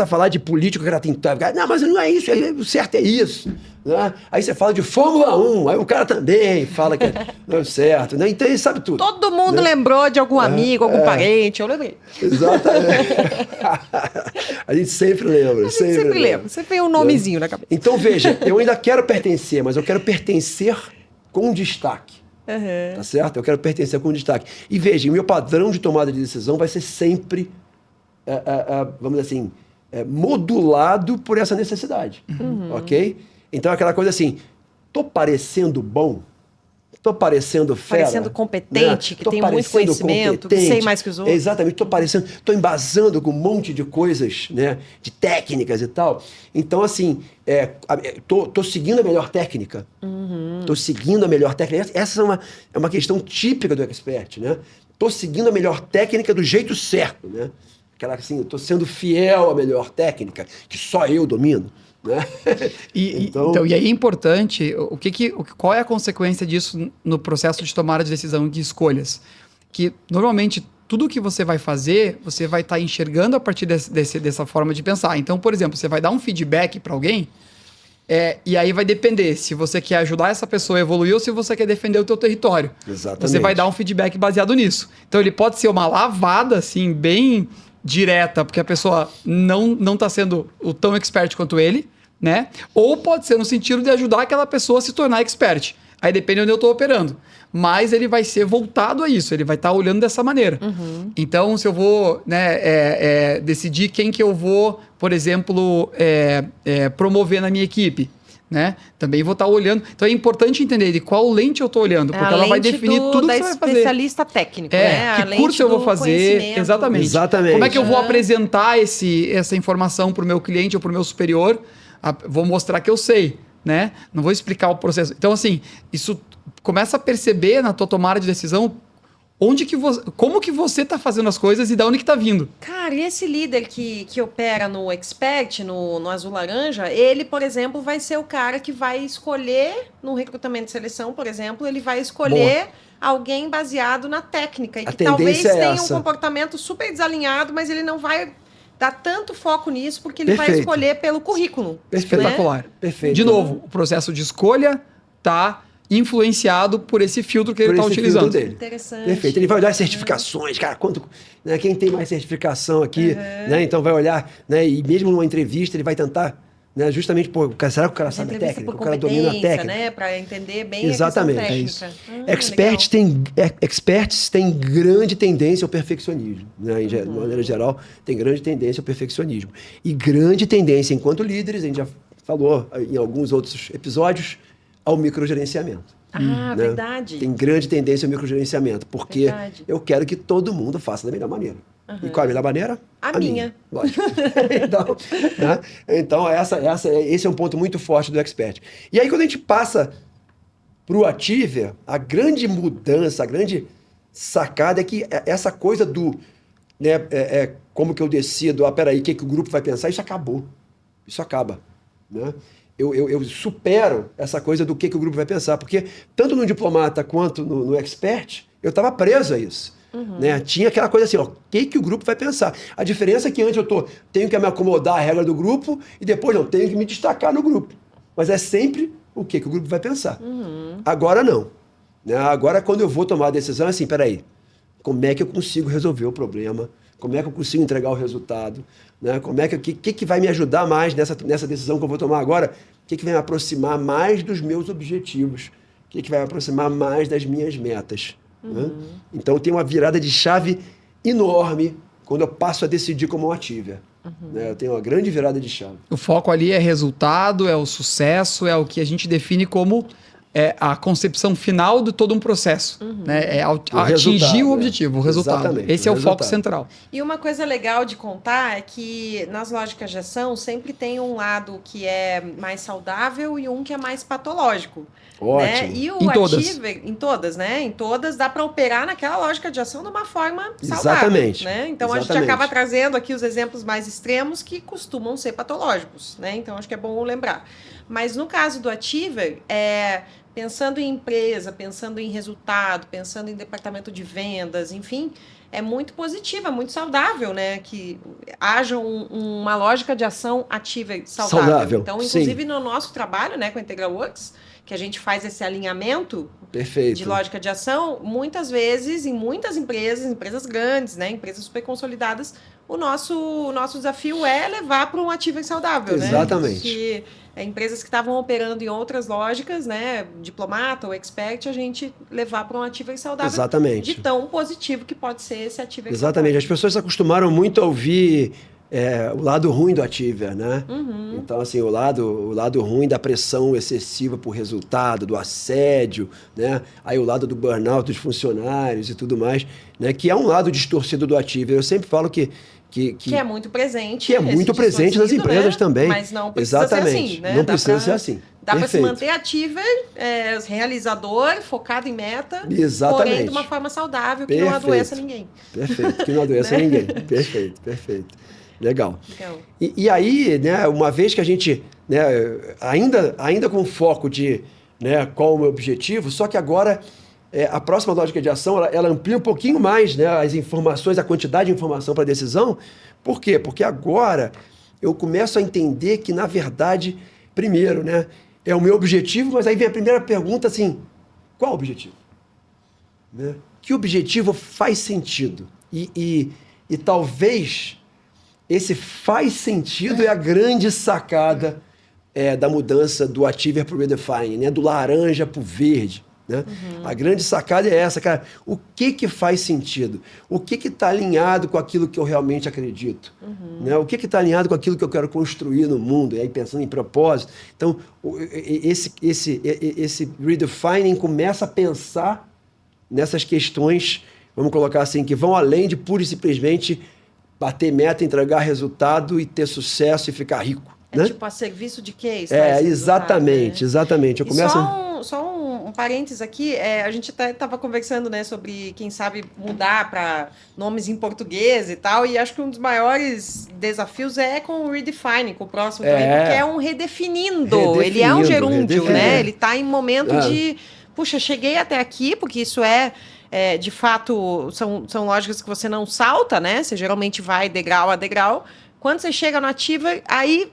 Speaker 2: a falar de político, o cara tem... Não, mas não é isso, o certo é isso. Né? Aí você fala de Fórmula 1, aí o cara também fala que não é certo. Né? Então ele sabe tudo.
Speaker 1: Todo mundo lembrou de algum amigo, algum parente, eu lembrei.
Speaker 2: Exatamente. A gente sempre lembra.
Speaker 1: Sempre lembra. Sempre tem um nomezinho na cabeça.
Speaker 2: Então, veja, eu ainda quero pertencer, mas eu quero pertencer com destaque.
Speaker 1: Aham.
Speaker 2: Tá certo? Eu quero pertencer com destaque. E veja, o meu padrão de tomada de decisão vai ser sempre, vamos dizer assim, modulado por essa necessidade. Ok? Então, aquela coisa assim, tô parecendo bom? Tô parecendo fera?
Speaker 1: Parecendo competente,
Speaker 2: né?
Speaker 1: que
Speaker 2: Tô
Speaker 1: tem muito
Speaker 2: parecendo
Speaker 1: conhecimento, que sei mais que os outros.
Speaker 2: Exatamente, tô parecendo, tô embasando com um monte de coisas, né? De técnicas e tal. Então, assim, tô seguindo a melhor técnica. Tô seguindo a melhor técnica. Essa é uma questão típica do expert, né? Tô seguindo a melhor técnica do jeito certo, né? Aquela assim, eu tô sendo fiel à melhor técnica, que só eu domino. Né?
Speaker 3: Então, e aí é importante, qual é a consequência disso no processo de tomada de decisão de escolhas? Que normalmente tudo que você vai fazer, você vai estar enxergando a partir dessa forma de pensar. Então, por exemplo, você vai dar um feedback para alguém, e aí vai depender se você quer ajudar essa pessoa a evoluir ou se você quer defender o teu território.
Speaker 2: Exatamente.
Speaker 3: Você vai dar um feedback baseado nisso. Então, ele pode ser uma lavada, assim, bem direta, porque a pessoa não está sendo o tão expert quanto ele, né? Ou pode ser no sentido de ajudar aquela pessoa a se tornar expert. Aí depende de onde eu estou operando. Mas ele vai ser voltado a isso, ele vai estar olhando dessa maneira. Então, se eu vou decidir quem que eu vou, por exemplo, promover na minha equipe, né? Também vou estar olhando. Então é importante entender de qual lente eu estou olhando, porque ela vai definir tudo que você vai fazer.
Speaker 1: Especialista técnico, né?
Speaker 3: Que curso eu vou fazer, exatamente. Como é que eu vou apresentar essa informação para o meu cliente ou para o meu superior? Vou mostrar que eu sei, né? Não vou explicar o processo. Então, assim, isso começa a perceber na tua tomada de decisão como que você está fazendo as coisas e de onde que está vindo.
Speaker 1: Cara, e esse líder que opera no Expert, no Azul Laranja, ele, por exemplo, vai ser o cara que vai escolher, no recrutamento de seleção, por exemplo, ele vai escolher alguém baseado na técnica. E que talvez tenha um comportamento super desalinhado, mas ele não vai dar tanto foco nisso, porque ele vai escolher pelo currículo.
Speaker 3: Espetacular.
Speaker 1: Né?
Speaker 2: Perfeito.
Speaker 3: De novo, o processo de escolha está influenciado por esse filtro que ele está utilizando.
Speaker 2: Dele.
Speaker 1: Interessante.
Speaker 2: Perfeito. Ele vai olhar as certificações, cara, né, quem tem mais certificação aqui, né? Então vai olhar, né? E mesmo numa entrevista ele vai tentar, né? Justamente, será que o cara sabe a técnica? O cara domina a técnica,
Speaker 1: né? Para entender bem
Speaker 2: exatamente,
Speaker 1: a questão técnica.
Speaker 2: Experts têm grande tendência ao perfeccionismo, né? De maneira geral, tem grande tendência ao perfeccionismo e grande tendência, enquanto líderes, a gente já falou em alguns outros episódios, ao microgerenciamento.
Speaker 1: Né? Verdade.
Speaker 2: Tem grande tendência ao microgerenciamento, porque eu quero que todo mundo faça da melhor maneira. E qual é a melhor maneira?
Speaker 1: A minha.
Speaker 2: Lógico. Então esse é um ponto muito forte do Expert. E aí, quando a gente passa para o Ativer, a grande mudança, a grande sacada é que essa coisa do... Né, como que eu decido, peraí, o que o grupo vai pensar, isso acabou. Isso acaba. Né? Eu supero essa coisa do que o grupo vai pensar, porque tanto no diplomata quanto no expert, eu estava preso a isso. Né? Tinha aquela coisa assim, o que o grupo vai pensar. A diferença é que antes tenho que me acomodar à regra do grupo e depois não, tenho que me destacar no grupo. Mas é sempre o que o grupo vai pensar. Agora não. Né? Agora, quando eu vou tomar a decisão, é assim, peraí, como é que eu consigo resolver o problema? Como é que eu consigo entregar o resultado? Né? Como é que vai me ajudar mais nessa decisão que eu vou tomar agora? O que vai me aproximar mais dos meus objetivos? O que vai me aproximar mais das minhas metas? Né? Então, tem uma virada de chave enorme quando eu passo a decidir como um Ativer. Né? Eu tenho uma grande virada de chave.
Speaker 3: O foco ali é resultado, é o sucesso, é o que a gente define como a concepção final de todo um processo. Né? É atingir o objetivo, o resultado.
Speaker 2: Exatamente,
Speaker 3: esse é o foco central.
Speaker 1: E uma coisa legal de contar é que nas lógicas de ação sempre tem um lado que é mais saudável e um que é mais patológico.
Speaker 2: Ótimo.
Speaker 1: Né? E o
Speaker 3: Ativer,
Speaker 1: em todas, né? Em todas dá para operar naquela lógica de ação de uma forma saudável.
Speaker 2: Exatamente.
Speaker 1: Né? Então a gente acaba trazendo aqui os exemplos mais extremos que costumam ser patológicos. Né? Então acho que é bom lembrar. Mas no caso do Ativer, pensando em empresa, pensando em resultado, pensando em departamento de vendas, enfim, é muito positiva, muito saudável, né? Que haja uma lógica de ação ativa e saudável. Então, inclusive no nosso trabalho, né, com a Integral Works, que a gente faz esse alinhamento
Speaker 2: Perfeito.
Speaker 1: de lógica de ação, muitas vezes, em muitas empresas grandes, né, empresas super consolidadas, o nosso desafio é levar para um ativo saudável,
Speaker 2: Exatamente.
Speaker 1: né? Que empresas que estavam operando em outras lógicas, né, diplomata ou expert, a gente levar para um ativo saudável.
Speaker 2: Exatamente.
Speaker 1: De tão positivo que pode ser esse ativo saudável.
Speaker 2: Exatamente. As pessoas se acostumaram muito a ouvir o lado ruim do Ativer, né?
Speaker 1: Uhum.
Speaker 2: Então, assim, o lado ruim da pressão excessiva por resultado, do assédio, né? Aí o lado do burnout dos funcionários e tudo mais, né? Que é um lado distorcido do Ativer. Eu sempre falo que
Speaker 1: é muito presente.
Speaker 2: Que é muito presente nas empresas, né? Também.
Speaker 1: Mas não precisa ser assim, né?
Speaker 2: Não precisa ser assim.
Speaker 1: Dá para se manter ativo, realizador, focado em meta,
Speaker 2: Exatamente.
Speaker 1: porém de uma forma saudável, que não adoeça ninguém.
Speaker 2: Perfeito, que não adoeça ninguém. Perfeito. Legal. E aí, né, uma vez que a gente, né, ainda com foco de, né, qual o meu objetivo, só que agora a próxima lógica de ação, ela amplia um pouquinho mais, né, as informações, a quantidade de informação para a decisão. Por quê? Porque agora eu começo a entender que, na verdade, primeiro, né, é o meu objetivo, mas aí vem a primeira pergunta assim, qual o objetivo? Né? Que objetivo faz sentido? E talvez esse faz sentido é a grande sacada da mudança do Ativer para o Redefine, né? Do laranja para o verde. Né? Uhum. A grande sacada é essa, cara. O que faz sentido? O que está alinhado com aquilo que eu realmente acredito? Uhum. Né? O que está alinhado com aquilo que eu quero construir no mundo? E aí pensando em propósito. Então, esse redefining começa a pensar nessas questões, vamos colocar assim, que vão além de pura e simplesmente bater meta, entregar resultado e ter sucesso e ficar rico. Né?
Speaker 1: Tipo a serviço de quê?
Speaker 2: Exatamente. Eu começo...
Speaker 1: Só um parênteses aqui, a gente estava conversando, né, sobre, quem sabe, mudar para nomes em português e tal, e acho que um dos maiores desafios é com o Redefine, com o próximo também, porque é um redefinindo. Ele é um gerúndio, né? Ele está em momento de, puxa, cheguei até aqui, porque isso de fato, são lógicas que você não salta, né? Você geralmente vai degrau a degrau. Quando você chega no Ativer, aí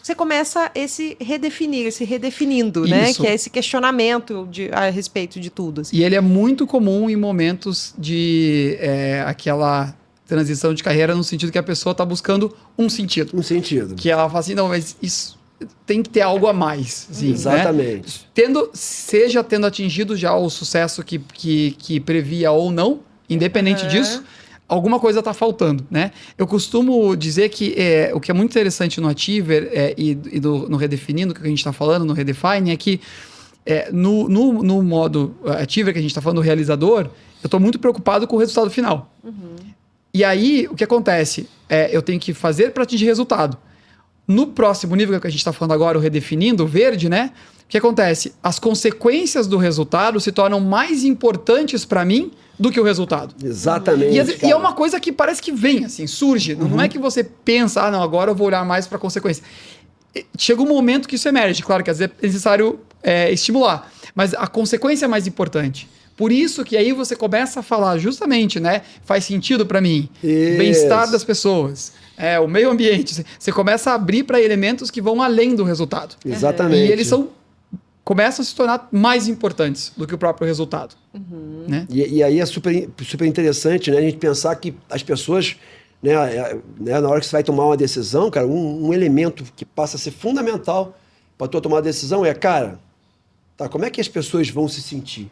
Speaker 1: você começa esse redefinindo, né? Que é esse questionamento a respeito de tudo. Assim.
Speaker 3: E ele é muito comum em momentos de aquela transição de carreira, no sentido que a pessoa está buscando um sentido.
Speaker 2: Um sentido.
Speaker 3: Que ela fala assim, não, mas isso tem que ter algo a mais. Assim,
Speaker 2: exatamente.
Speaker 3: Né? Seja tendo atingido já o sucesso que previa ou não, independente disso, alguma coisa está faltando, né? Eu costumo dizer que o que é muito interessante no Ativer no Redefinindo, que a gente está falando, no Redefine, é que no modo Ativer, que a gente está falando, do realizador, eu estou muito preocupado com o resultado final. Uhum. E aí, o que acontece? Eu tenho que fazer para atingir resultado. No próximo nível que a gente está falando agora, o Redefinindo, o verde, né? O que acontece? As consequências do resultado se tornam mais importantes para mim do que o resultado.
Speaker 2: Exatamente.
Speaker 3: E é uma coisa que parece que vem, assim, surge. Uhum. Não é que você pensa, não, agora eu vou olhar mais para a consequência. Chega um momento que isso emerge. Claro que às vezes é necessário estimular, mas a consequência é mais importante. Por isso que aí você começa a falar justamente, né? Faz sentido para mim. Bem-estar das pessoas. O meio ambiente. Você começa a abrir para elementos que vão além do resultado.
Speaker 2: Exatamente.
Speaker 3: E eles começam a se tornar mais importantes do que o próprio resultado. Uhum. Né?
Speaker 2: E aí é super, super interessante, né? A gente pensar que as pessoas, né, na hora que você vai tomar uma decisão, cara, um elemento que passa a ser fundamental para tu tomar a decisão como é que as pessoas vão se sentir?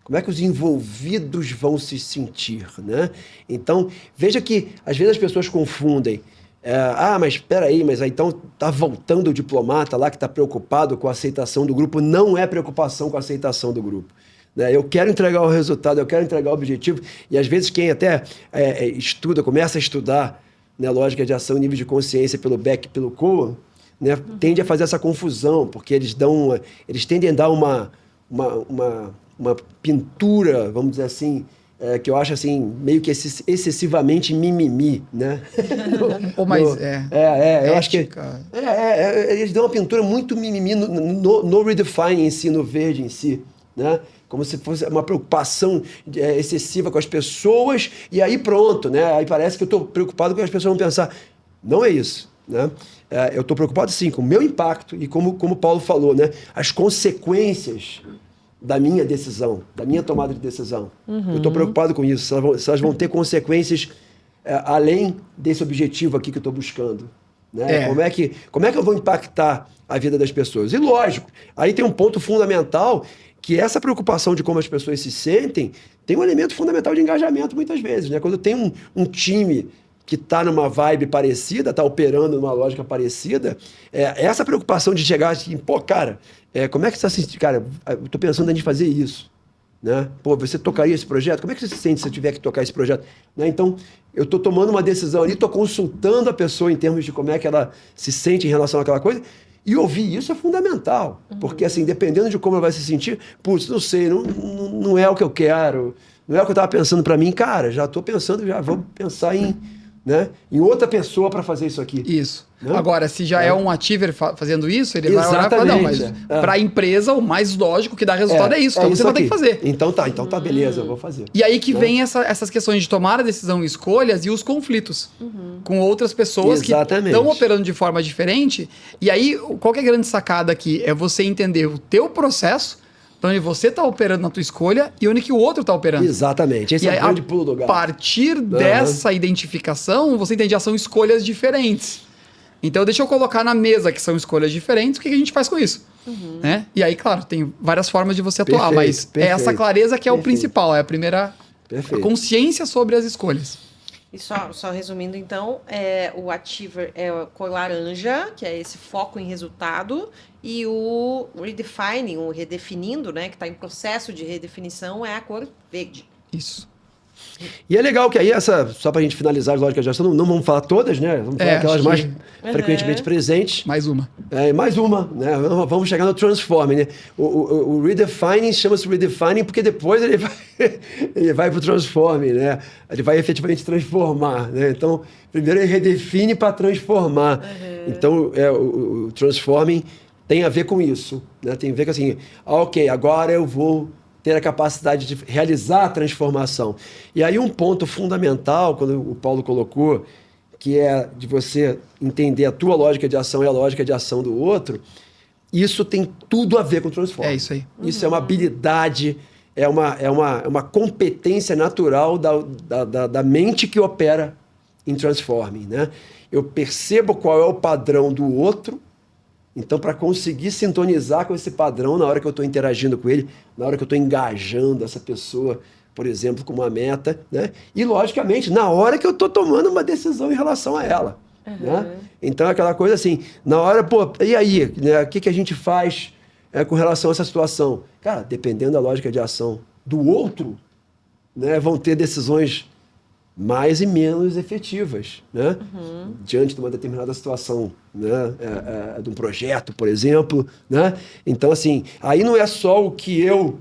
Speaker 2: Como é que os envolvidos vão se sentir, né? Então, veja que às vezes as pessoas confundem. Mas espera aí, mas então tá voltando o diplomata lá que está preocupado com a aceitação do grupo. Não é preocupação com a aceitação do grupo. Né? Eu quero entregar o resultado, eu quero entregar o objetivo. E às vezes quem até começa a estudar, né, lógica de ação, nível de consciência pelo Beck e pelo Cohen, né, tende a fazer essa confusão, porque eles tendem a dar uma pintura, vamos dizer assim, que eu acho assim, meio que excessivamente mimimi, né? Eu acho que eles dão uma pintura muito mimimi no Redefine em si, no verde em si, né? Como se fosse uma preocupação excessiva com as pessoas, e aí pronto, né? Aí parece que eu estou preocupado com as pessoas vão pensar. Não é isso, né? eu estou preocupado, sim, com o meu impacto e como o Paulo falou, né? As consequências da minha decisão, da minha tomada de decisão. Eu estou preocupado com isso. Se elas vão ter consequências além desse objetivo aqui que eu estou buscando. Né? Como é que eu vou impactar a vida das pessoas? E lógico, aí tem um ponto fundamental, que essa preocupação de como as pessoas se sentem tem um elemento fundamental de engajamento muitas vezes. Né? Quando tem um time que está numa vibe parecida, está operando numa lógica parecida, essa preocupação de chegar assim, pô, cara, como é que você está se sentindo? Cara, eu estou pensando em fazer isso. Né? Pô, você tocaria esse projeto? Como é que você se sente se eu tiver que tocar esse projeto? Né? Então, eu estou tomando uma decisão ali, estou consultando a pessoa em termos de como é que ela se sente em relação àquela coisa, e ouvir isso é fundamental, porque assim, dependendo de como ela vai se sentir, putz, não sei, não é o que eu quero, não é o que eu estava pensando para mim, cara, já estou pensando, já vou pensar em outra pessoa para fazer isso aqui.
Speaker 3: Isso.
Speaker 2: Né?
Speaker 3: Agora, se já é um achiever fazendo isso, ele vai olhar e falar, não, mas para a empresa o mais lógico que dá resultado é isso, então você vai ter que fazer.
Speaker 2: Então tá, beleza, eu vou fazer.
Speaker 3: E aí que vem essas questões de tomar a decisão e escolhas e os conflitos com outras pessoas que estão operando de forma diferente. E aí, qual que é a grande sacada aqui? É você entender o teu processo, para onde você está operando na tua escolha e onde que o outro está operando.
Speaker 2: Exatamente. Esse é o grande pulo do gato.
Speaker 3: A partir dessa identificação, você entende, já são escolhas diferentes. Então, deixa eu colocar na mesa que são escolhas diferentes, o que a gente faz com isso? Né? E aí, claro, tem várias formas de você atuar, mas é essa clareza que é o principal, é a primeira a consciência sobre as escolhas.
Speaker 1: E só resumindo, então, o achiever é a cor laranja, que é esse foco em resultado, e o redefining, o redefinindo, né, que está em processo de redefinição, é a cor verde.
Speaker 3: Isso.
Speaker 2: E é legal que aí, só para a gente finalizar as lógicas de ação, não vamos falar todas, né? Vamos falar aquelas mais frequentemente presentes.
Speaker 3: Mais uma.
Speaker 2: Mais uma, né? Vamos chegar no transforming, né? O redefining chama-se redefining porque depois ele vai para o transforming, né? Ele vai efetivamente transformar, né? Então, primeiro ele redefine para transformar. Então, o transforming tem a ver com isso, né? Tem a ver com assim, ok, agora eu vou ter a capacidade de realizar a transformação. E aí um ponto fundamental, quando o Paulo colocou, que é de você entender a tua lógica de ação e a lógica de ação do outro, isso tem tudo a ver com o transforming.
Speaker 3: É isso aí.
Speaker 2: Isso é uma habilidade, é uma competência natural da mente que opera em transforming, né? Eu percebo qual é o padrão do outro. Então, para conseguir sintonizar com esse padrão na hora que eu estou interagindo com ele, na hora que eu estou engajando essa pessoa, por exemplo, com uma meta, né? E, logicamente, na hora que eu estou tomando uma decisão em relação a ela. Né? Então, é aquela coisa assim, na hora, pô, e aí? Né? O que a gente faz com relação a essa situação? Cara, dependendo da lógica de ação do outro, né, vão ter decisões mais e menos efetivas, né? Diante de uma determinada situação, né? De um projeto, por exemplo, né? Então, assim, aí não é só o que eu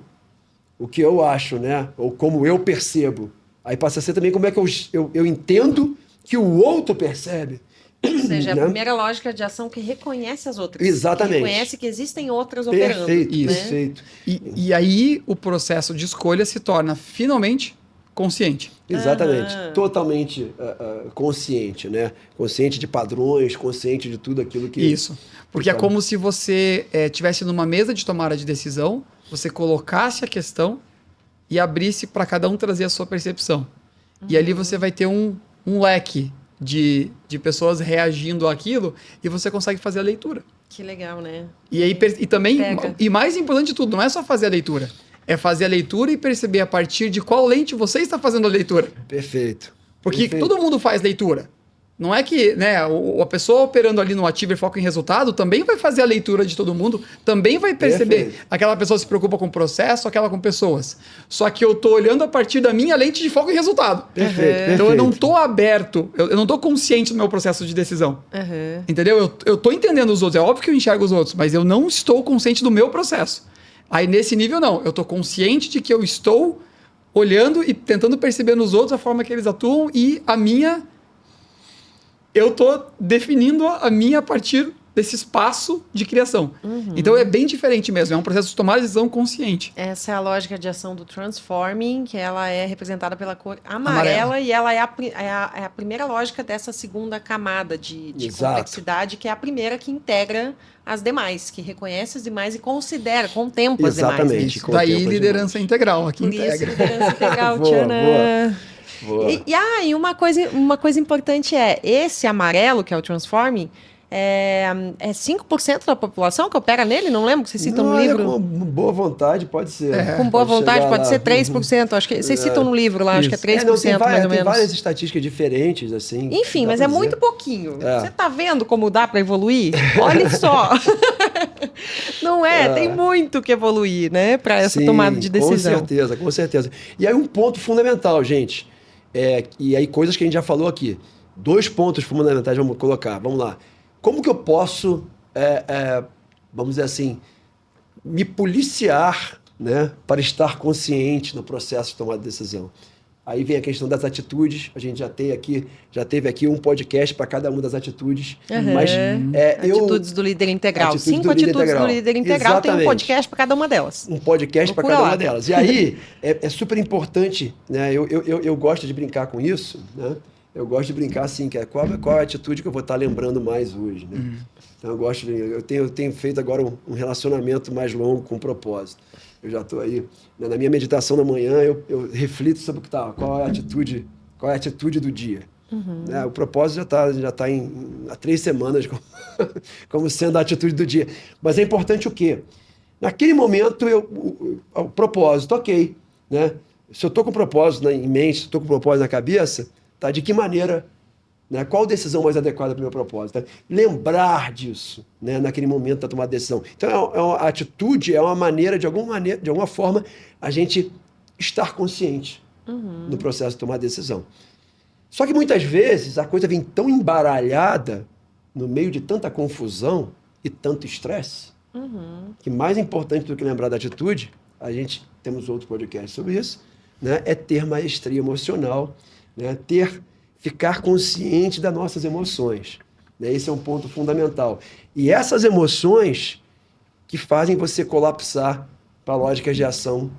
Speaker 2: acho, né? Ou como eu percebo. Aí passa a ser também como é que eu entendo que o outro percebe.
Speaker 1: Ou seja,
Speaker 2: né?
Speaker 1: A primeira lógica de ação que reconhece as outras.
Speaker 2: Exatamente.
Speaker 1: Que reconhece que existem outras operando.
Speaker 2: Perfeito.
Speaker 3: E aí o processo de escolha se torna finalmente consciente.
Speaker 2: Exatamente. Totalmente consciente, né? Consciente de padrões, consciente de tudo aquilo que...
Speaker 3: Isso. Porque é como se você estivesse numa mesa de tomada de decisão, você colocasse a questão e abrisse para cada um trazer a sua percepção. E ali você vai ter um leque de pessoas reagindo àquilo e você consegue fazer a leitura.
Speaker 1: Que legal, né?
Speaker 3: E aí também, e mais importante de tudo, não é só fazer a leitura. É fazer a leitura e perceber a partir de qual lente você está fazendo a leitura.
Speaker 2: Perfeito.
Speaker 3: Porque todo mundo faz leitura. Não é que, né, a pessoa operando ali no Achiever Foco em Resultado também vai fazer a leitura de todo mundo, também vai perceber. Aquela pessoa se preocupa com o processo, aquela com pessoas. Só que eu tô olhando a partir da minha lente de foco em resultado.
Speaker 2: Perfeito.
Speaker 3: Então eu não tô aberto, eu não tô consciente do meu processo de decisão. Entendeu? Eu tô entendendo os outros, é óbvio que eu enxergo os outros, mas eu não estou consciente do meu processo. Aí nesse nível não, eu tô consciente de que eu estou olhando e tentando perceber nos outros a forma que eles atuam e eu tô definindo a minha a partir desse espaço de criação. Então é bem diferente mesmo, é um processo de tomar decisão consciente.
Speaker 1: Essa é a lógica de ação do Transforming, que ela é representada pela cor amarela. E ela é a primeira lógica dessa segunda camada de complexidade, que é a primeira que integra as demais, que reconhece as demais e considera, contempla as demais.
Speaker 2: Exatamente.
Speaker 3: Daí liderança integral, aqui
Speaker 1: Por isso,
Speaker 3: integra.
Speaker 1: liderança integral,
Speaker 2: Boa,
Speaker 1: tchanã.
Speaker 2: Boa.
Speaker 1: E uma coisa importante esse amarelo, que é o Transforming, é 5% da população que opera nele? Não lembro que vocês citam no livro.
Speaker 2: Com boa vontade, pode ser.
Speaker 1: Com boa vontade,
Speaker 2: chegar
Speaker 1: pode
Speaker 2: lá.
Speaker 1: ser 3%. Acho que vocês citam no livro lá, acho que é 3%,
Speaker 2: Tem
Speaker 1: mais ou
Speaker 2: tem
Speaker 1: menos.
Speaker 2: várias estatísticas diferentes, assim.
Speaker 1: Enfim,
Speaker 2: dá
Speaker 1: mas
Speaker 2: pra
Speaker 1: é
Speaker 2: dizer.
Speaker 1: muito pouquinho.
Speaker 2: É.
Speaker 1: Você tá vendo como dá para evoluir? Olha só. Não é? Tem muito que evoluir, né? Para essa
Speaker 2: Sim,
Speaker 1: tomada de decisão.
Speaker 2: Com certeza, com certeza. E aí um ponto fundamental, gente, e aí coisas que a gente já falou aqui. 2 pontos fundamentais, vamos colocar. Vamos lá. Como que eu posso, vamos dizer assim, me policiar, né, para estar consciente no processo de tomada de decisão? Aí vem a questão das atitudes. A gente já teve aqui um podcast para cada uma das atitudes. Mas
Speaker 1: atitudes do líder integral.
Speaker 2: Atitudes
Speaker 1: 5
Speaker 2: do líder
Speaker 1: atitudes
Speaker 2: integral.
Speaker 1: do líder integral. Tem um
Speaker 2: Exatamente.
Speaker 1: podcast para cada uma delas.
Speaker 2: Um podcast para
Speaker 1: Procura
Speaker 2: cada
Speaker 1: lá.
Speaker 2: uma delas. E aí, é super importante, né? Eu gosto de brincar com isso, né? Eu gosto de brincar assim, que qual é a atitude que eu vou estar lembrando mais hoje, né? Então eu tenho feito agora um relacionamento mais longo com propósito. Eu já estou aí, né, na minha meditação da manhã, eu reflito sobre qual é a atitude do dia. Né? O propósito já tá há 3 semanas como sendo a atitude do dia. Mas é importante o quê? Naquele momento, o propósito, ok. Né? Se eu estou com o propósito em mente, se eu estou com o propósito na cabeça, tá? De que maneira, né? Qual decisão mais adequada para o meu propósito? Tá? Lembrar disso, né? Naquele momento da tomada de decisão. Então, a atitude é uma maneira, de alguma forma, a gente estar consciente no processo de tomar decisão. Só que muitas vezes a coisa vem tão embaralhada no meio de tanta confusão e tanto estresse, que mais importante do que lembrar da atitude, temos outro podcast sobre isso, né? É ter maestria emocional, né? Ficar consciente das nossas emoções. Né? Esse é um ponto fundamental. E essas emoções que fazem você colapsar para lógicas de ação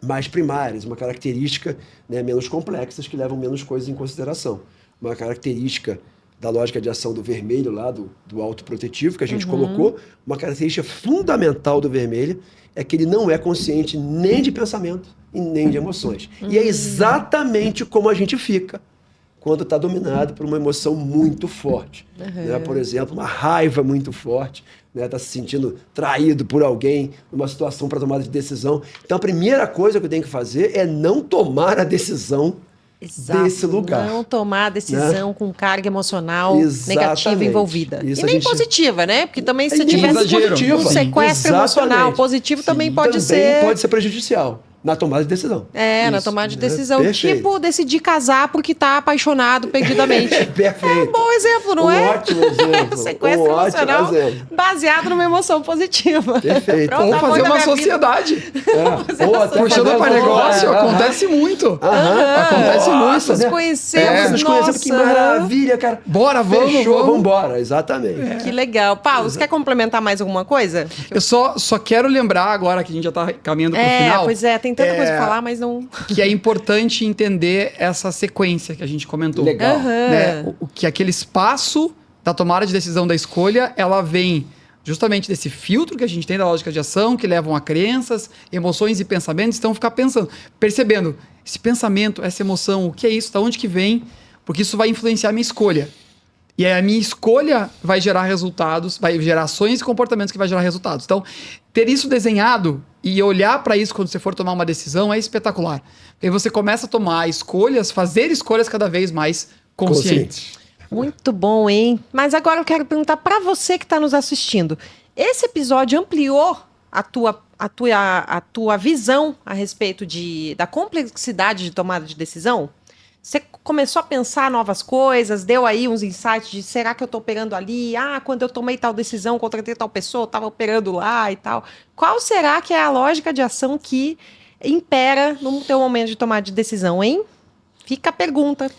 Speaker 2: mais primárias, uma característica, né, menos complexas, que levam menos coisas em consideração. Uma característica da lógica de ação do vermelho, lá do autoprotetivo, que a gente colocou, uma característica fundamental do vermelho é que ele não é consciente nem de pensamento e nem de emoções. E é exatamente como a gente fica quando está dominado por uma emoção muito forte. Né? Por exemplo, uma raiva muito forte, está se sentindo traído por alguém numa situação para tomada de decisão. Então, a primeira coisa que eu tenho que fazer é não tomar a decisão desse lugar.
Speaker 1: Não tomar a decisão com carga emocional negativa envolvida.
Speaker 2: Isso
Speaker 1: e nem positiva, né? Porque também se
Speaker 2: nem
Speaker 1: tivesse
Speaker 2: positiva.
Speaker 1: um sequestro emocional positivo, também pode ser...
Speaker 2: pode ser prejudicial. Na tomada de decisão.
Speaker 1: Na tomada de decisão.
Speaker 2: Perfeito.
Speaker 1: Tipo, decidir casar porque tá apaixonado perdidamente.
Speaker 2: Perfeito.
Speaker 1: É um bom exemplo, não é?
Speaker 2: Ótimo exemplo.
Speaker 1: Sequestro emocional baseado numa emoção positiva.
Speaker 2: Perfeito.
Speaker 1: Pronto,
Speaker 3: Ou fazer uma
Speaker 1: vida.
Speaker 3: sociedade.
Speaker 2: Ou até
Speaker 3: Puxando para negócio, acontece muito. Acontece muito.
Speaker 1: Nos conhecemos,
Speaker 2: nos conhecemos, que maravilha, cara.
Speaker 3: Bora, vamos,
Speaker 2: Fechou,
Speaker 3: vamos.
Speaker 2: embora, exatamente.
Speaker 1: Que legal. Paulo, você quer complementar mais alguma coisa?
Speaker 3: Eu só quero lembrar agora que a gente já está caminhando para o final.
Speaker 1: Pois é, tem tanta coisa pra falar, mas não...
Speaker 3: Que é importante entender essa sequência que a gente comentou.
Speaker 2: Legal.
Speaker 3: Né? Que aquele espaço da tomada de decisão da escolha, ela vem justamente desse filtro que a gente tem da lógica de ação, que levam a crenças, emoções e pensamentos. Então, ficar pensando, percebendo esse pensamento, essa emoção, o que é isso, da onde que vem, porque isso vai influenciar a minha escolha. E aí a minha escolha vai gerar resultados, vai gerar ações e comportamentos que vai gerar resultados. Então, ter isso desenhado e olhar para isso quando você for tomar uma decisão é espetacular. Porque aí você começa a tomar escolhas, fazer escolhas cada vez mais conscientes.
Speaker 1: Muito bom, hein? Mas agora eu quero perguntar para você que está nos assistindo. Esse episódio ampliou a tua visão a respeito da complexidade de tomada de decisão? Você começou a pensar novas coisas, deu aí uns insights de será que eu estou operando ali? Quando eu tomei tal decisão, contratei tal pessoa, eu estava operando lá e tal. Qual será que é a lógica de ação que impera no teu momento de tomar de decisão, hein? Fica a pergunta.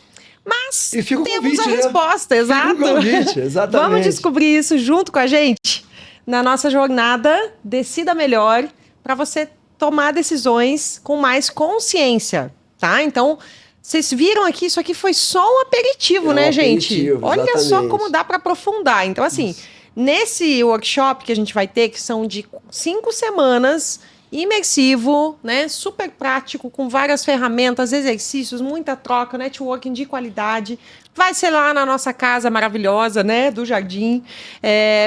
Speaker 1: Mas
Speaker 2: E fica o
Speaker 1: temos
Speaker 2: convite,
Speaker 1: a
Speaker 2: né?
Speaker 1: resposta, exato.
Speaker 2: Fica o convite, exatamente.
Speaker 1: Vamos descobrir isso junto com a gente na nossa jornada Decida Melhor, para você tomar decisões com mais consciência, tá? Então, vocês viram aqui, isso aqui foi só um aperitivo, né, gente?
Speaker 2: aperitivo,
Speaker 1: Olha só
Speaker 2: exatamente.
Speaker 1: como dá para aprofundar. Então, assim, nesse workshop que a gente vai ter, que são de 5 semanas, imersivo, né? Super prático, com várias ferramentas, exercícios, muita troca, networking de qualidade. Vai ser lá na nossa casa maravilhosa, né? Do Jardim,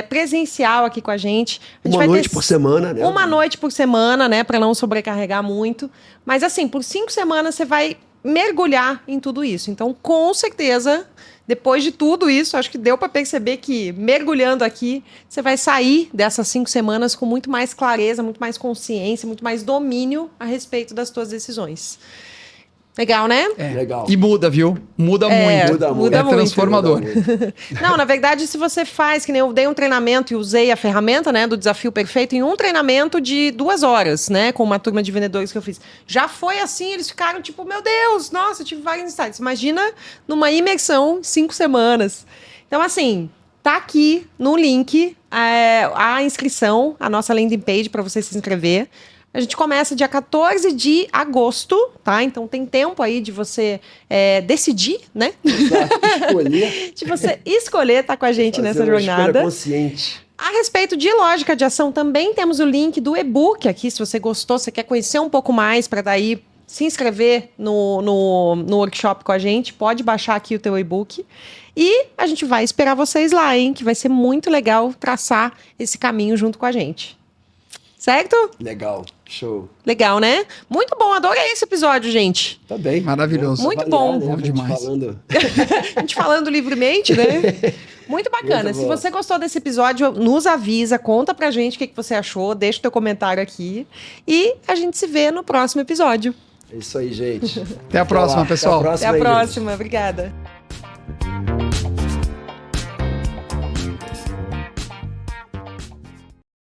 Speaker 1: presencial aqui com a gente. A gente
Speaker 2: Uma
Speaker 1: vai
Speaker 2: noite
Speaker 1: ter
Speaker 2: por semana, né?
Speaker 1: Uma noite por semana, né? Para não sobrecarregar muito. Mas assim, por 5 semanas você vai mergulhar em tudo isso. Então, com certeza, depois de tudo isso, acho que deu para perceber que mergulhando aqui, você vai sair dessas 5 semanas com muito mais clareza, muito mais consciência, muito mais domínio a respeito das suas decisões. Legal, né?
Speaker 2: Legal.
Speaker 3: E muda, viu? Muda muito.
Speaker 1: muda
Speaker 3: É
Speaker 1: muito.
Speaker 3: transformador.
Speaker 1: Não, na verdade, se você faz, que nem eu dei um treinamento e usei a ferramenta, né, do Desafio Perfeito, em um treinamento de 2 horas, né, com uma turma de vendedores que eu fiz. Já foi assim, eles ficaram tipo, meu Deus, nossa, eu tive vários insights. Imagina numa imersão, 5 semanas. Então, assim, tá aqui no link a inscrição, a nossa landing page para você se inscrever. A gente começa dia 14 de agosto, tá? Então tem tempo aí de você decidir, né?
Speaker 2: Escolher.
Speaker 1: De você escolher estar com a gente nessa
Speaker 2: Fazer uma escolha
Speaker 1: jornada.
Speaker 2: consciente.
Speaker 1: A respeito de lógica de ação, também temos o link do e-book aqui, se você gostou, você quer conhecer um pouco mais, para daí se inscrever no workshop com a gente, pode baixar aqui o teu e-book. E a gente vai esperar vocês lá, hein? Que vai ser muito legal traçar esse caminho junto com a gente. Certo?
Speaker 2: Legal. Show.
Speaker 1: Legal, né? Muito bom, adorei esse episódio, gente.
Speaker 2: Tá bem.
Speaker 3: Maravilhoso.
Speaker 1: Muito
Speaker 2: Avaliar,
Speaker 1: bom.
Speaker 2: né?
Speaker 3: Bom
Speaker 2: A gente
Speaker 3: demais.
Speaker 2: falando.
Speaker 1: A gente falando livremente, né? Muito bacana.
Speaker 2: Muito
Speaker 1: Se
Speaker 2: bom.
Speaker 1: você gostou desse episódio, nos avisa, conta pra gente o que você achou, deixa o teu comentário aqui. E a gente se vê no próximo episódio.
Speaker 2: É isso aí, gente.
Speaker 3: Até a próxima,
Speaker 2: lá.
Speaker 3: pessoal.
Speaker 2: Até a
Speaker 1: Até
Speaker 2: próxima.
Speaker 1: a
Speaker 2: aí, gente.
Speaker 1: próxima. Obrigada.